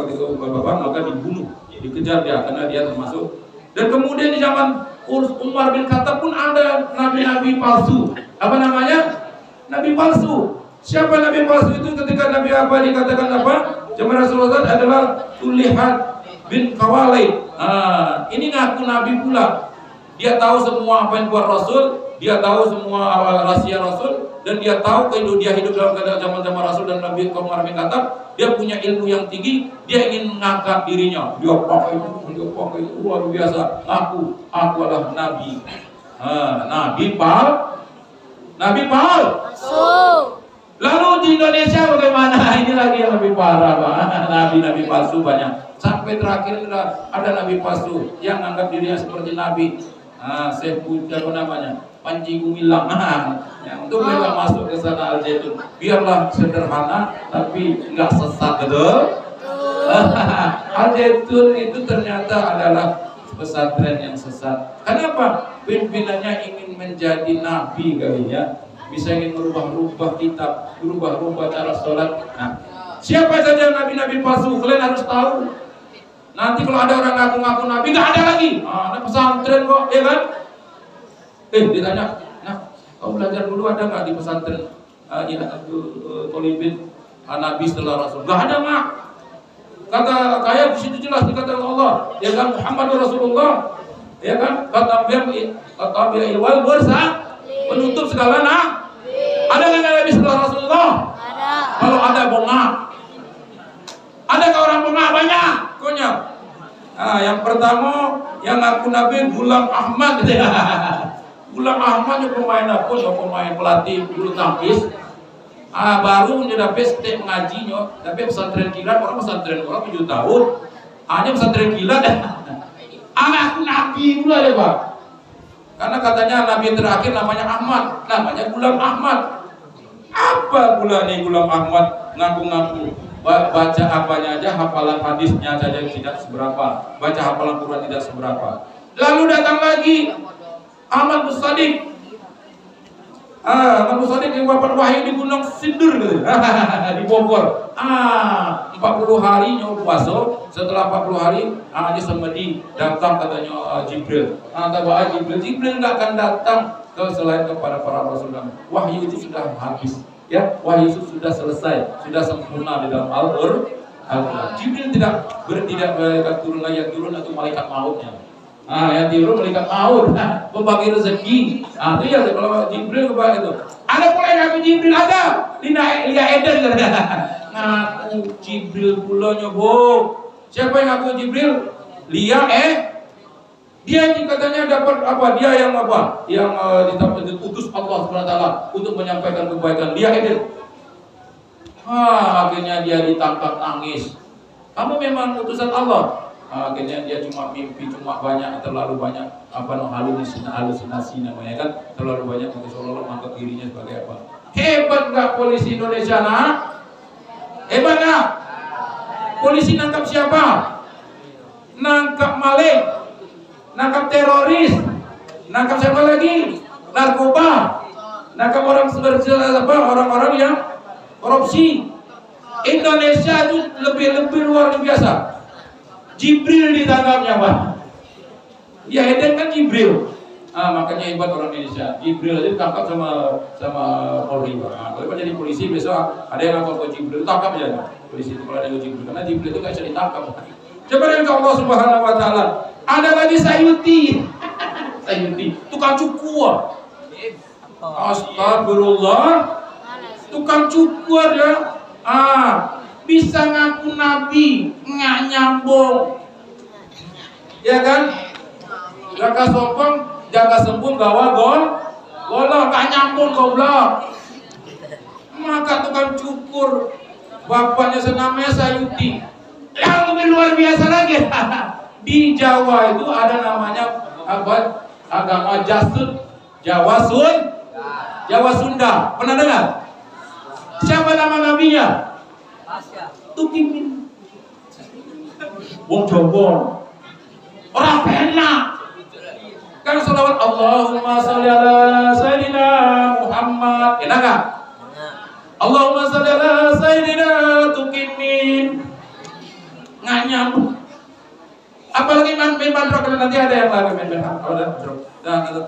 itu maka dibunuh, dikejar dia karena dia termasuk. Dan kemudian di zaman Umar bin Khattab pun ada nabi-nabi palsu. Apa namanya? Nabi palsu. Siapa nabi palsu itu? Ketika Nabi apa dikatakan apa? Zaman Rasulullah adalah Tulihat bin Kawalid. Ini ngaku nabi pula. Dia tahu semua apa yang buat Rasul, dia tahu semua rahasia Rasul, dan dia tahu dia hidup dalam keadaan zaman Rasul dan Nabi Umar bin Khattab. Dia punya ilmu yang tinggi, dia ingin mengangkat dirinya. Dia pakai itu luar biasa. Aku adalah nabi. Nabi palsu. Lalu di Indonesia bagaimana? Ini lagi yang lebih parah, Pak. Nabi palsu banyak. Sampai terakhir ada nabi palsu yang anggap dirinya seperti nabi. Apa namanya? Panji Gumilang. Yang untuk mereka masuk ke sana Al-Zaitun, biarlah sederhana tapi nggak sesat, betul. Al-Zaitun itu ternyata adalah pesantren yang sesat. Kenapa? Pimpinannya ingin menjadi nabi kali ya, bisa ingin merubah-rubah kitab, merubah-rubah cara sholat. Siapa saja nabi-nabi palsu, kalian harus tahu. Nanti kalau ada orang ngaku-ngaku nabi, nggak ada lagi. Ada pesantren kok, ya kan? Ditanya, nah, kau belajar dulu ada nggak di pesantren? Tolibin nabi setelah Rasul. Nggak ada, mak. Kata kayak di situ jelas dikatakan Allah, ya kan, Muhammad Rasulullah, ya kan, kata biar wal bursa menutup segala ada nggak nabi setelah Rasulullah? Ada. Kalau ada bongak. Adakah orang bongak? Banyak. Konyol. Yang pertama yang ngaku nabi Gulam Ahmad. Gulam Ahmad itu pemain apa? Pemain pelatih bulu tangkis. Baru dia dapat setiap mengajinya, tapi pesantren kilat, orang pesantren orang 7 tahun. Hanya pesantren kilat. Anakku nabi pula deh, Pak. Karena katanya nabi terakhir namanya Ahmad, namanya Gulam Ahmad. Apa pula nih Gulam Ahmad ngaku-ngaku? Baca apanya aja, hafalan hadisnya saja tidak seberapa, baca hafalan Quran tidak seberapa. Lalu datang lagi Ahmad Musadik. Ahmad Musadik yang bapak wahyu di Gunung Sindur gitu. Di Bogor. 40 hari nyawa puasa. Setelah 40 hari dia semedi datang katanya Jibril. Jibril nggak akan datang selain kepada para Rasulullah. Wahyu itu sudah habis. Ya, wahyu itu sudah selesai, sudah sempurna di dalam Al-Quran. Jibril tidak malaikat turun lagi, yang turun itu malaikat mautnya. Yang turun malaikat maut, membagi rezeki. Itu ya kalau Jibril kebalik itu. Ada pula yang ngaku Jibril ada, Lia Eden. Ngaku Jibril pula nyobo. Siapa yang ngaku Jibril? Lia dia katanya dapat apa? Dia yang apa? Yang diutus Allah SWT untuk menyampaikan kebaikan. Dia Eden. Akhirnya dia ditangkap nangis. Kamu memang utusan Allah. Akhirnya dia cuma mimpi, cuma terlalu banyak halusinasi namanya kan, terlalu banyak seolah-olah menganggap dirinya sebagai apa? Hebat nggak polisi Indonesia Hebat nggak? Polisi nangkap siapa? Nangkap maling. Nangkap teroris, nangkap siapa lagi? Narkoba, nangkap orang-orang yang korupsi. Indonesia itu lebih luar biasa. Jibril ditangkapnya, Pak. Ya Eden kan Jibril. Makanya hebat orang Indonesia. Jibril aja ditangkap sama Polri, Pak. Kalau jadi polisi besok ada yang ngaku Jibril, tangkap aja polisi itu kalau ada Jibril. Karena Jibril itu nggak bisa ditangkap. Coba dengan Allah Subhanahu Wa Taala. Ada lagi Sayuti, tukang cukur. Astagfirullah, tukang cukur ya. Bisa ngaku nabi, nggak nyambung, ya kan? Jaga sembung, gawa golok, nggak nyambung goblok. Maka tukang cukur, bapaknya senamanya Sayuti. Yang lebih luar biasa lagi. Di Jawa itu ada namanya apa? Agama Jawa Sunda. Pernah dengar? Siapa nama nabinya? Tukimin. Wong Jawa. Orang penak. Kan salawat Allahumma sholli ala Sayyidina Muhammad. Enak enggak? Allahumma sholli ala Sayyidina Tukimin. Nggak nyambung. Apalagi main mandrok, nanti ada yang lagi main mandrok.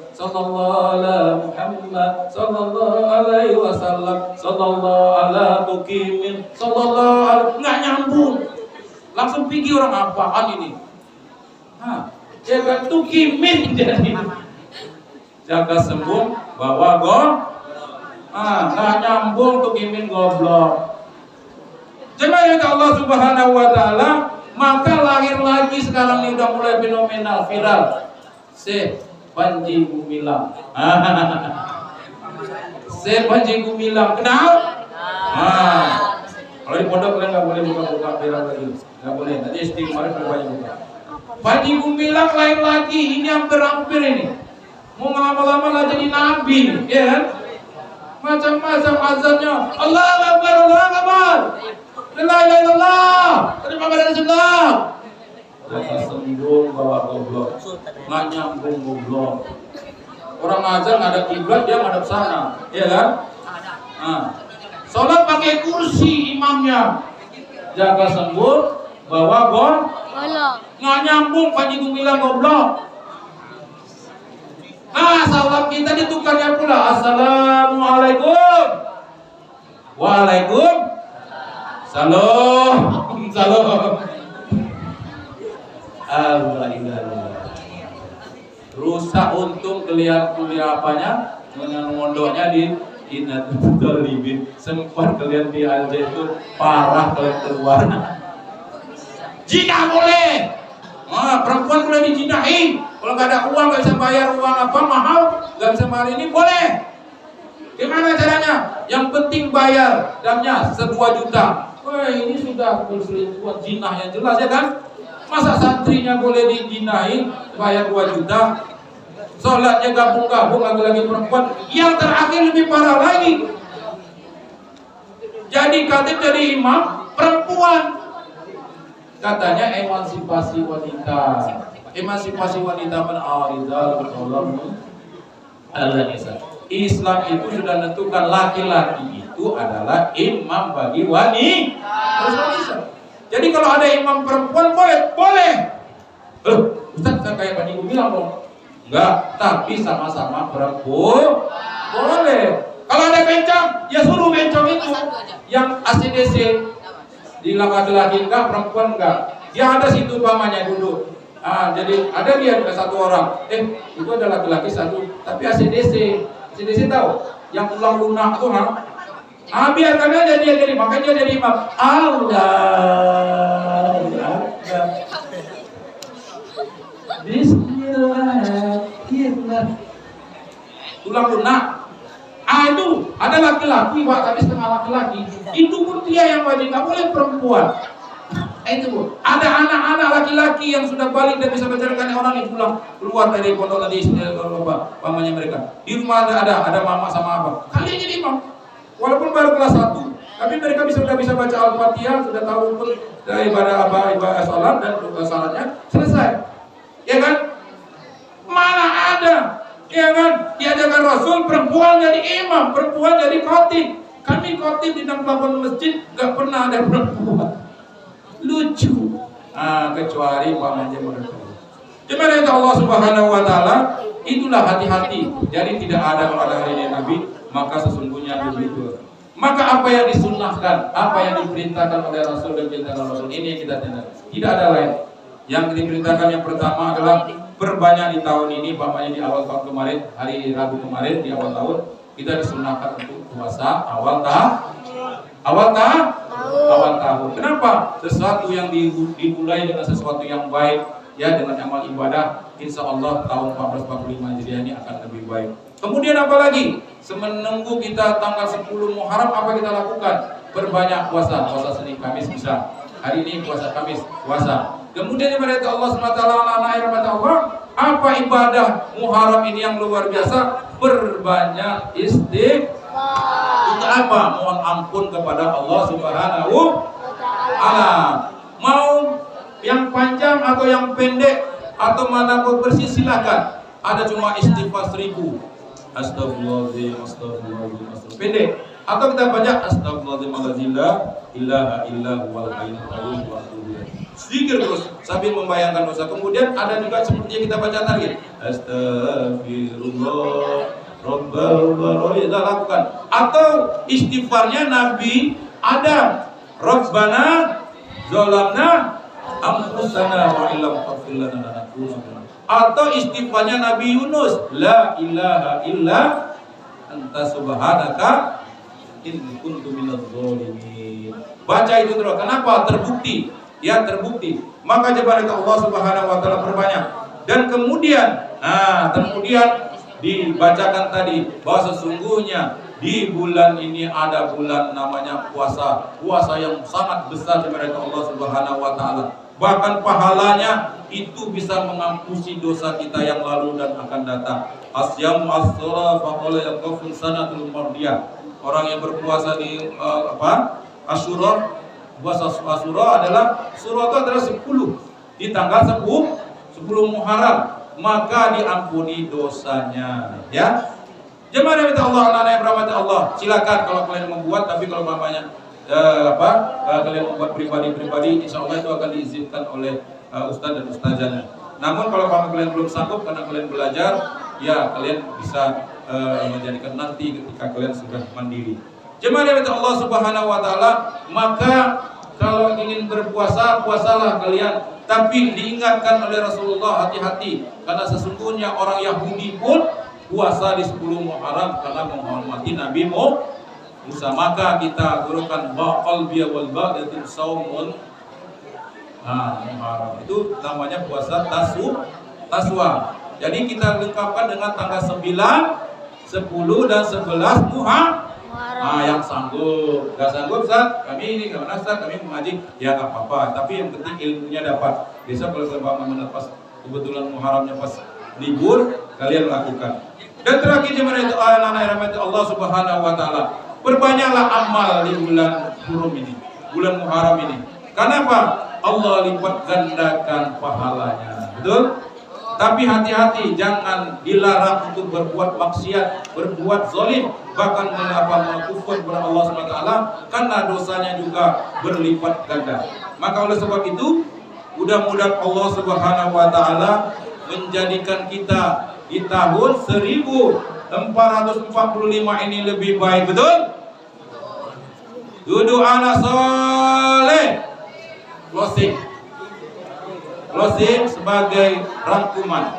Sallallahu ala Muhammad, sallallahu alaihi wasallam, sallallahu ala Tukimin, sallallahu ala, nggak nyambung. Langsung pikir orang apaan ini? Ya kan Tukimin jadi. Jaga sembung, bawa nggak nyambung Tukimin goblok. Jemaah Allah Subhanahu Wa Taala. Maka lahir lagi sekarang ini udah mulai fenomenal, viral. Panji Gumilang. Panji Gumilang, kenal? Kalau di pondok kalian nggak boleh buka viral lagi, nggak boleh. Nanti SD kemarin banyak buka. Panji Gumilang lahir lagi, ini hampir ini. Mau lama-lama lah jadi nabi, ya kan? Macam-macam azannya. Allahu Akbar, Allahu Akbar. La ilaha illallah. Terima kasih Rasulullah. Jaga sembung bawa goblok. Nggak nyambung goblok. Orang azan nggak ada kiblat, dia ngadep sana, ya kan? Sholat pakai kursi imamnya. jaga sembur, bawa nggak nyambung Panji Gumilang goblok. Nah, salam kita ditukarnya pula. Assalamualaikum. Waalaikum. Salam. Alhamdulillah. Rusak untung kuliah apanya? Mondoknya di Inatul Libin. Sempat kalian di Al Zaitun parah kalian keluar. Jika boleh. Perempuan boleh dijinahi. Kalau nggak ada uang, nggak bisa bayar uang apa mahal, nggak bisa bayar ini boleh. Gimana caranya? Yang penting bayar damnya 2 juta. Wah, ini sudah berselingkuhan jinah yang jelas ya kan? Masa santrinya boleh dijinahi bayar 2 juta? Sholatnya gabung-gabung lagi-lagi perempuan. Yang terakhir lebih parah lagi. Jadi khatib jadi imam perempuan. Katanya emansipasi wanita. Emansipasi wanita al-rijal qawwamun 'alan nisa. Islam itu sudah menentukan laki-laki itu adalah imam bagi wanita. Jadi kalau ada imam perempuan boleh. Ustaz, saya kayak Pak Ibu bilang dong. Enggak, tapi sama-sama perempuan boleh. Kalau ada bencong, ya suruh bencong itu yang ACDC di laki-laki enggak, perempuan enggak. Dia ada situ pamannya dulu. Jadi ada dia 1 orang. Itu ada laki-laki 1, tapi ACDC tahu? Yang tulang lunak tuh biarkan aja dia jadi, makanya dia jadi imam. Allah Bismillahirrahmanirrahim. Tulang lunak. Itu ada laki-laki Pak, tapi setengah laki-laki. Itu pun dia yang wajib, nggak boleh perempuan. Itu Bu. Ada anak-anak laki-laki yang sudah balik dan bisa menceritakan orang yang pulang keluar dari pondok tadi pamannya mereka. Di rumah ada mama sama abang. Kalian jadi imam. Walaupun baru kelas 1, tapi mereka sudah bisa baca Al-Fatihah, sudah tahu dari ibadah salat dan syaratnya selesai. Ya kan? Mana ada? Ya kan? Diajarkan Rasul perempuan jadi imam, perempuan jadi khatib. Kami khatib di 68 masjid enggak pernah ada perempuan. Lucu. Kecuali pamannya mereka. Jemaah Allah Subhanahu wa taala, itulah hati-hati. Jadi tidak ada pada hari ini Nabi, maka sesungguhnya begitu. Maka apa yang disunnahkan, apa yang diperintahkan oleh Rasul dan perintahkan Rasul ini yang kita tindak. Tidak ada lain. Yang diperintahkan yang pertama adalah perbanyak di tahun ini, pamannya di awal tahun kemarin, hari Rabu kemarin di awal tahun kita disunnahkan untuk puasa awal tahun. Kenapa? Sesuatu yang dimulai dengan sesuatu yang baik, ya, dengan amal ibadah, insya Allah tahun 1445 Hijriah ini akan lebih baik. Kemudian apa lagi? Semenunggu kita tanggal 10 Muharram, apa kita lakukan? Berbanyak puasa Senin Kamis bisa. Hari ini puasa Kamis, puasa. Kemudian kepada Allah SWT, apa ibadah Muharram ini yang luar biasa? Berbanyak istighfar. Untuk apa? Mohon ampun kepada Allah Subhanahu wa taala. Mau yang panjang atau yang pendek atau mana pun bersih silakan. Ada cuma istighfar 1000. Astagfirullahaladzim, astagfirullahaladzim. Pendek. Atau kita baca astagfirullahaladzim la ilaha illa huwal hayyul qayyum wa atubu ilaih. Zikir terus sambil membayangkan dosa. Kemudian ada juga seperti yang kita baca tadi. Astagfirullah Rabbal Alamin, kita lakukan. Atau istighfarnya Nabi Adam, Rabbana zalamna anfusana wa illam taghfir lana lanakunanna. Atau istighfarnya Nabi Yunus, la ilaha illa anta subhanaka inni kuntu minadz zalimin. Baca itu terus. Kenapa? Terbukti. Ya, terbukti. Maka jemaah Allah Subhanahu wa taala perbanyak. Dan kemudian dibacakan tadi bahwa sesungguhnya di bulan ini ada bulan namanya puasa yang sangat besar di hadapan Allah Subhanahu wa taala. Bahkan pahalanya itu bisa mengampuni dosa kita yang lalu dan akan datang. Asyamu as-sala faqala yaqfun sanatul mardiyah. Orang yang berpuasa di Asyura, puasa Asyura adalah surah itu adalah 10 di tanggal 10 Muharram, maka diampuni dosanya, ya. Jemaah yang Allah, anak-anak yang berahmati Allah, silakan kalau kalian membuat, tapi kalau mamanya kalian membuat pribadi-pribadi, insya Allah itu akan diizinkan oleh ustadz dan ustazahnya. Namun kalau kalian belum sanggup karena kalian belajar, ya kalian bisa menjadikan nanti ketika kalian sudah mandiri. Jemaah yang Allah Subhanahu wa taala, maka kalau ingin berpuasa, puasalah kalian. Tapi diingatkan oleh Rasulullah, hati-hati, karena sesungguhnya orang Yahudi pun puasa di 10 Muharram karena menghormati Nabi Musa. Maka kita gunakan baqal biya wal ba'datin saumun Muharram. Itu namanya puasa Taswa. Jadi kita lengkapkan dengan tanggal 9, 10 dan 11 Muharram. Yang sanggup, gak sanggup Ustaz, kami ini gak pernah Ustaz, kami mengaji, ya gak apa-apa. Tapi yang penting ilmunya dapat. Besok kalau sebagaimana pas kebetulan Muharramnya pas libur, kalian lakukan. Dan terakhir jemaah itu anak-anak Allah Subhanahu wa taala, perbanyaklah amal di bulan Hurum ini, bulan Muharram ini. Kenapa? Allah lipat gandakan pahalanya. Betul? Tapi hati-hati, jangan dilarang untuk berbuat maksiat, berbuat zalim, bahkan mengkufur kepada Allah SWT, karena dosanya juga berlipat ganda. Maka oleh sebab itu, mudah-mudahan Allah Subhanahu wa taala menjadikan kita di tahun 1445 ini lebih baik. Betul? Duduk anak soleh. Closing sebagai rangkuman.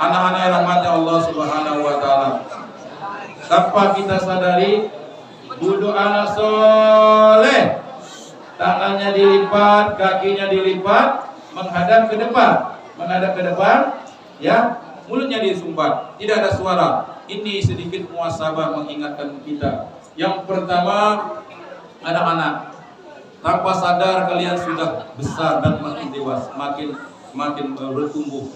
Anak-anak yang rahmati Allah Subhanahu wa taala, tanpa kita sadari, duduk anak soleh, tangannya dilipat, kakinya dilipat, menghadap ke depan, ya, mulutnya disumbat, tidak ada suara. Ini sedikit muhasabah mengingatkan kita. Yang pertama, anak-anak, tanpa sadar kalian sudah besar dan makin dewasa, makin bertumbuh.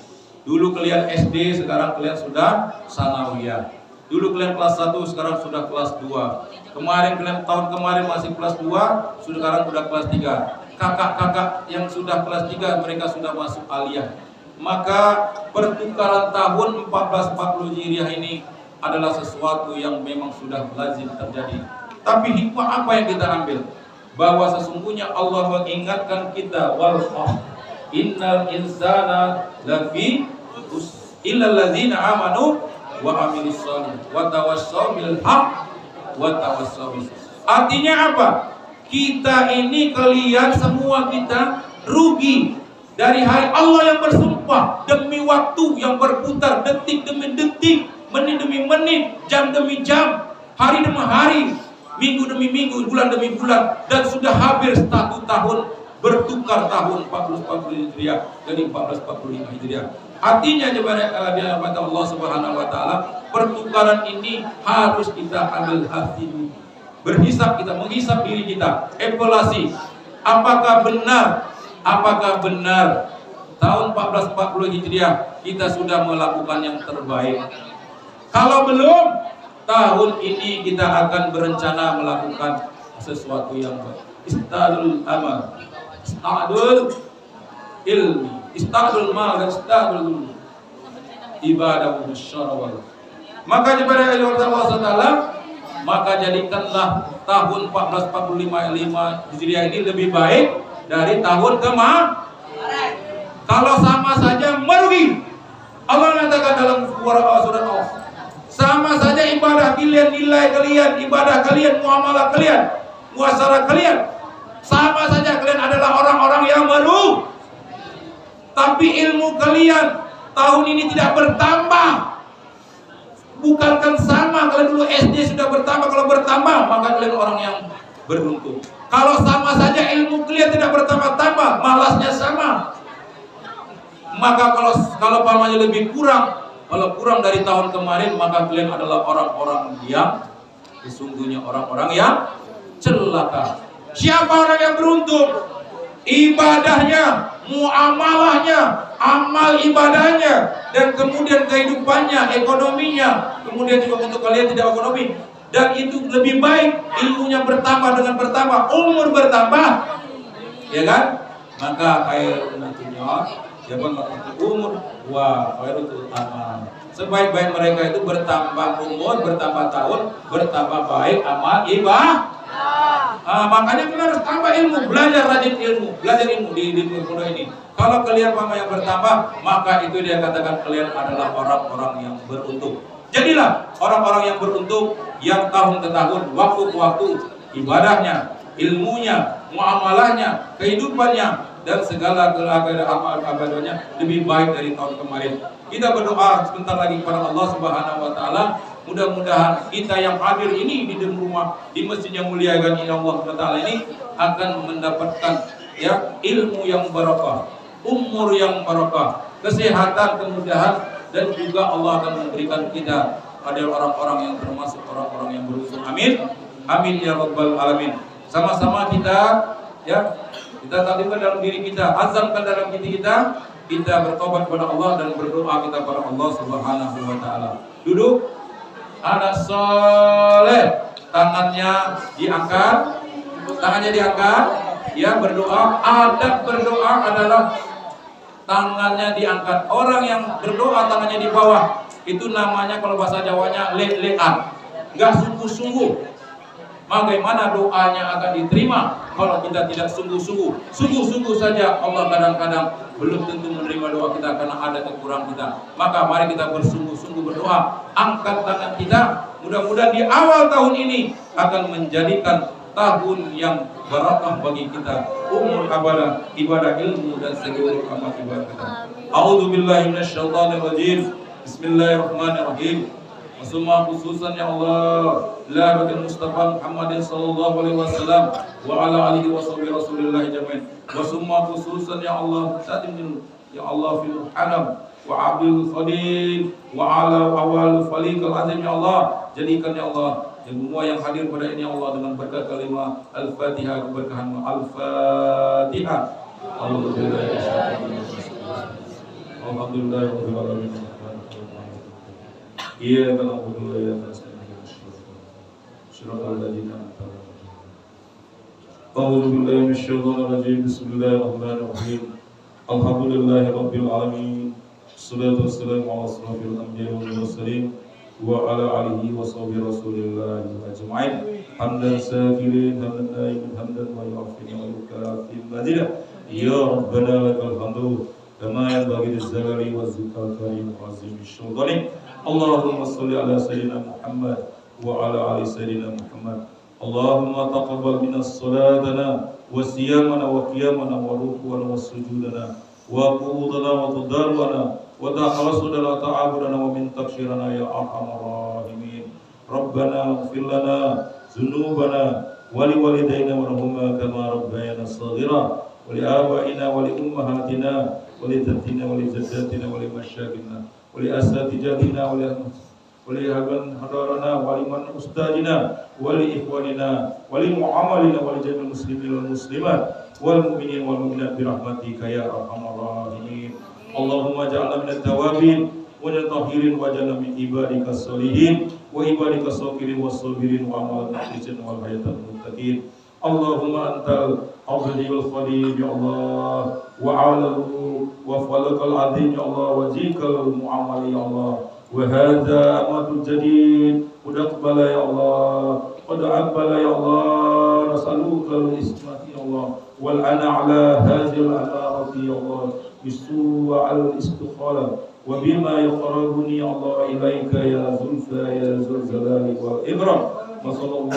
Dulu kalian SD, sekarang kalian sudah sanawiyah. Dulu kalian kelas 1, sekarang sudah kelas 2. Tahun kemarin masih kelas 2, sekarang sudah kelas 3. Kakak-kakak yang sudah kelas 3, mereka sudah masuk aliyah. Maka pertukaran tahun 1440 Hijriah ini adalah sesuatu yang memang sudah lazim terjadi. Tapi hikmah apa yang kita ambil? Bahwa sesungguhnya Allah mengingatkan kita, innal insana lafi illal ladzina amanu wa amilus shalih wa tawassaw bil haqq wa tawassaw bis. Artinya apa? Kita ini, kalian semua kita rugi dari hari Allah yang bersumpah demi waktu yang berputar detik demi detik, menit demi menit, jam demi jam, hari demi hari, minggu demi minggu, bulan demi bulan, dan sudah hampir 1 tahun bertukar tahun 1440 Hijriah dari 1445 Hijriah. Artinya jemaah dirahmati Allah Subhanahu wa taala, pertukaran ini harus kita ambil hati dulu. Berhisab, kita menghisab diri kita, evaluasi. Apakah benar tahun 1440 Hijriah kita sudah melakukan yang terbaik? Kalau belum, tahun ini kita akan berencana melakukan sesuatu yang baik. Istadul amal, istadul ilmi, istadul mal, dan istadul ibadah musyawarah. Maka kepada Allah Taala, maka jadikanlah tahun 1445 Hijriah ini lebih baik dari tahun kemarin. Kalau sama saja merugi. Allah mengatakan dalam surat Allah, sama saja ibadah kalian, nilai kalian, ibadah kalian, muamalah kalian, muasalah kalian, sama saja kalian adalah orang-orang yang merugi. Tapi ilmu kalian tahun ini tidak bertambah. Bukankan sama, kalian dulu SD sudah bertambah. Kalau bertambah, maka kalian orang yang beruntung. Kalau sama saja ilmu kalian tidak bertambah-tambah, malasnya sama. Maka kalau pamannya lebih kurang, kalau kurang dari tahun kemarin, maka kalian adalah orang-orang yang sesungguhnya orang-orang yang celaka. Siapa orang yang beruntung? Ibadahnya, muamalahnya, amal ibadahnya, dan kemudian kehidupannya, ekonominya, kemudian juga untuk kalian tidak ekonomi, dan itu lebih baik, ilmunya bertambah dengan bertambah, umur bertambah, ya kan? Maka khairun nantinya, ya bang, umur, wah khairul amal. Sebaik-baik mereka itu bertambah umur, bertambah tahun, bertambah baik amal ibadah. Makanya kita harus tambah ilmu, belajar rajin ilmu, di pondok ini. Kalau kalian yang bertambah, maka itu dia katakan kalian adalah orang-orang yang beruntung. Jadilah orang-orang yang beruntung, yang tahun ke tahun, waktu ke waktu, ibadahnya, ilmunya, muamalahnya, kehidupannya, dan segala amal-amalnya lebih baik dari tahun kemarin. Kita berdoa sebentar lagi kepada Allah Subhanahu wa taala. Mudah-mudahan kita yang hadir ini di rumah, di masjid yang mulia ini Allah Taala ini akan mendapatkan ya ilmu yang barakah, umur yang barakah, kesehatan, kemudahan, dan juga Allah akan memberikan kita pada orang-orang yang termasuk orang-orang yang beruntung. Amin, amin ya rabbal alamin. Sama-sama kita ya kita takdirkan dalam diri kita, azamkan dalam diri kita bertobat kepada Allah dan berdoa kita kepada Allah Subhanahu wa taala. Duduk. Anak soleh, tangannya diangkat, ya berdoa. Adab berdoa adalah tangannya diangkat. Orang yang berdoa tangannya di bawah, itu namanya kalau bahasa Jawanya le-lean, nggak sungguh-sungguh. Bagaimana doanya akan diterima kalau kita tidak sungguh-sungguh? Sungguh-sungguh saja Allah kadang-kadang belum tentu menerima doa kita karena ada kekurangan kita. Maka mari kita bersungguh-sungguh berdoa. Angkat tangan kita. Mudah-mudahan di awal tahun ini akan menjadikan tahun yang barakah bagi kita. Umur ibadah ilmu dan seluruh amal ibadah kita. A'udzubillahi minasyaitonirrajim. Bismillahirrahmanirrahim. Semua khususan ya Allah la batil Mustafa Muhammadin sallallahu alaihi wasallam wa ala alihi wa sahbihi rasulillah jami'in. Wa semua khususan ya Allah tadimin ya Allah fil haram wa abil fadil wa ala awal faliqal azim ya Allah. Jadikan ya Allah semua yang hadir pada ini ya Allah dengan berkat kalimat al-Fatihah, keberkahan al-Fatihah. Alhamdulillah rabbil alamin. Iya kalau betul ya Bismillahirrahmanirrahim. Alhamdulillahirabbil alamin. Wassalatu wassalamu ala asrofil anbiya'i wal mursalin wa ala alihi wa sahbihi rasulillah ajma'in. Hamdan syakirin, hamdan naimin, hamdan wa yu'afin wa yukafi mazidah. Ya Rabbana lakal hamdu kama yanbaghi lizzalali wa zikal karim wa azimi syudani. Allahumma salli ala sayyidina Muhammad wa ala ali sayyidina Muhammad. Allahumma taqabbal minas salatana wa siyamana wa qiyamana wa ruku'ana wa sujudana wa qu'udana wa tadarrana wa takhalasuna wa ta'abudana wa min taqsirana ya arhamar rahimin. Rabbana ighfir lana dzunubana wa li walidayna warhamhuma kama rabbayana shaghira wa li abaina wa li ummahatina wa li jaddatina wa li jaddatina wa li masyayikhina wali asatijatina wali haban hadarana wali man ustadina wali ikhwanina wali mu'amalina wali jami'il muslimin wal muslimat wal mu'minin wal mu'minat bi rahmatika ya arhamar rahimin. Allahumma ja'alna minat tawabin wa tahirin wa ja'alna min ibadika sholihin wa ibadika syakirin was sabirin wa amal mukhlisin wal hayatal muttaqin. Allahumma antal abdiyul khalil ya Allah wa alahu wa falakal azim ya Allah wa jikal mu'amali ya Allah wa hadha amatul jadid udaqbala ya Allah udaqbala ya Allah nasaluka al-ismati ya Allah wal ana ala hadhil amarati ya Allah bisu al istikhala wa bima yaqrabuni ya Allah ilaika ya zulfa ya zulzalali wal ikram. Wassallallahu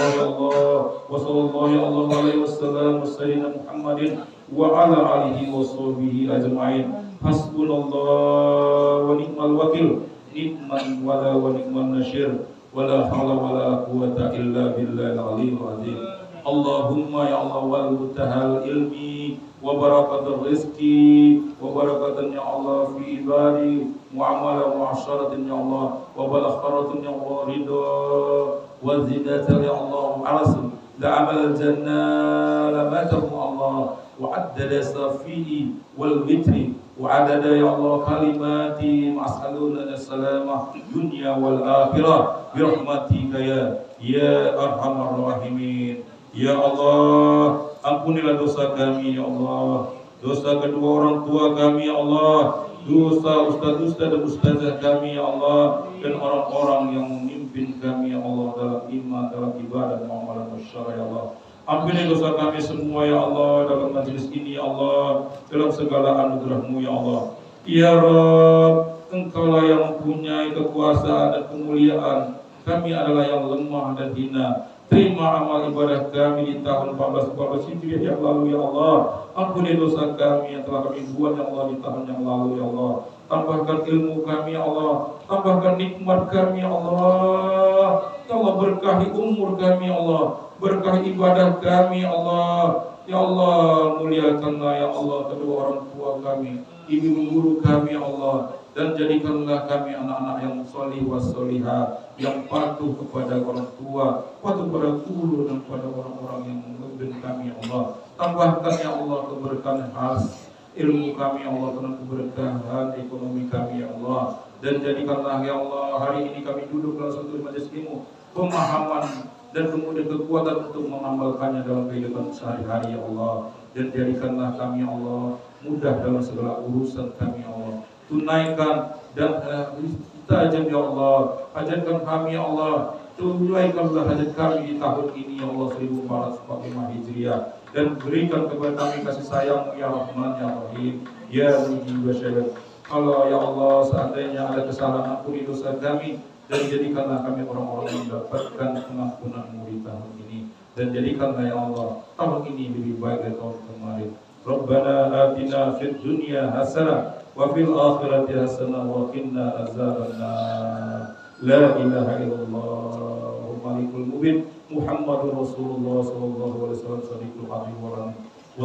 alaihi wasallam sayyidina Muhammadin wa ala alihi wa sahbihi ajma'in. Hasbunallah wa ni'mal wakil, ni'man wala wa ni'man nasyir, wala hawla wala quwwata illa billahil aliyyil azim. Allahumma ya Allah wal mutahal ilmi wa barakatul rizqi wa barakatan ya Allah fi ibadi mu'amala mu'asyaratin ya Allah wa balagharatin ya Allah ridha wa zidatan ya Allah arasul la amal jannah la matahu Allah wa addada safihi wal witri wa adada ya Allah kalimati ma'asaluna salamah dunya wal akhirah bi rahmatika ya arhamar rahimin. Ya Allah, ampunilah dosa kami ya Allah, dosa kedua orang tua kami ya Allah, dosa ustaz-ustaz dan ustazah kami ya Allah, dan orang-orang yang memimpin kami ya Allah dalam iman, dalam ibadah, muamalah masyarakat ya Allah. Ampuni dosa kami semua ya Allah dalam majelis ini ya Allah, dalam segala anugerah-Mu ya Allah. Ya Rabb, Engkaulah yang mempunyai kekuasaan dan kemuliaan. Kami adalah yang lemah dan hina. Terima amal ibadah kami di tahun 1414 Hijriah yang lalu ya Allah. Ampuni dosa kami yang telah kami buat ya Allah di tahun yang lalu ya Allah. Tambahkan ilmu kami ya Allah, tambahkan nikmat kami ya Allah. Ya Allah, berkahi umur kami ya Allah, berkahi ibadah kami ya Allah. Ya Allah, muliakanlah ya Allah kedua orang tua kami, ibu guru kami ya Allah, dan jadikanlah kami anak-anak yang sholih wassolihah, yang patuh kepada orang tua, patuh kepada guru dan kepada orang-orang yang memimpin kami ya Allah. Tambahkan ya Allah keberkahan khas ilmu kami ya Allah, dengan keberkahan ekonomi kami ya Allah, dan jadikanlah ya Allah hari ini kami duduk dalam satu majelis ilmu, pemahaman dan kemudian kekuatan untuk mengamalkannya dalam kehidupan sehari-hari ya Allah, dan jadikanlah kami ya Allah mudah dalam segala urusan kami ya Allah. Tunaikan dan tajam ya Allah, hajatkan kami ya Allah, tunaikanlah hajat kami di tahun ini ya Allah 1445 Hijriah, dan berikan kepada kami kasih sayang ya Rahman ya Rahim ya Mujib Syaitan. Kalau ya Allah seandainya ada kesalahan, ampuni dosa kami, dan jadikanlah kami orang-orang yang mendapatkan pengampunan-Mu di tahun ini, dan jadikanlah ya Allah tahun ini lebih baik dari tahun kemarin. Rabbana atina fid dunya hasanah wa fil akhirati hasanah wa qina azabannar. La ilaha illallah malikul mubin Muhammadur Rasulullah sallallahu alaihi wasallam sadiqul habib wa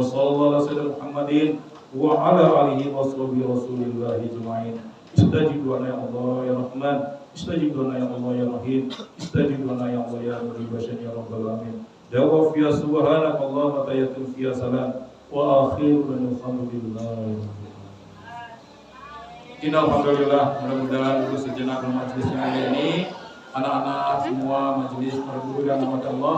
sallallahu alaihi wasallam Muhammadin wa ala alihi wa sahbihi Rasulillah ajma'in. Istajib doa ya Allah ya Rahman, istajib doa ya Allah ya Rahim, istajib doa ya Allah ya Mujib ya Rabbal alamin. Jawab ya subhanakallah wa tayyatun fiya salam wa akhirun alhamdulillah. Alhamdulillah, mudah-mudahan dulu sejenak majelis yang ini anak-anak semua majelis para guru dan rahmat Allah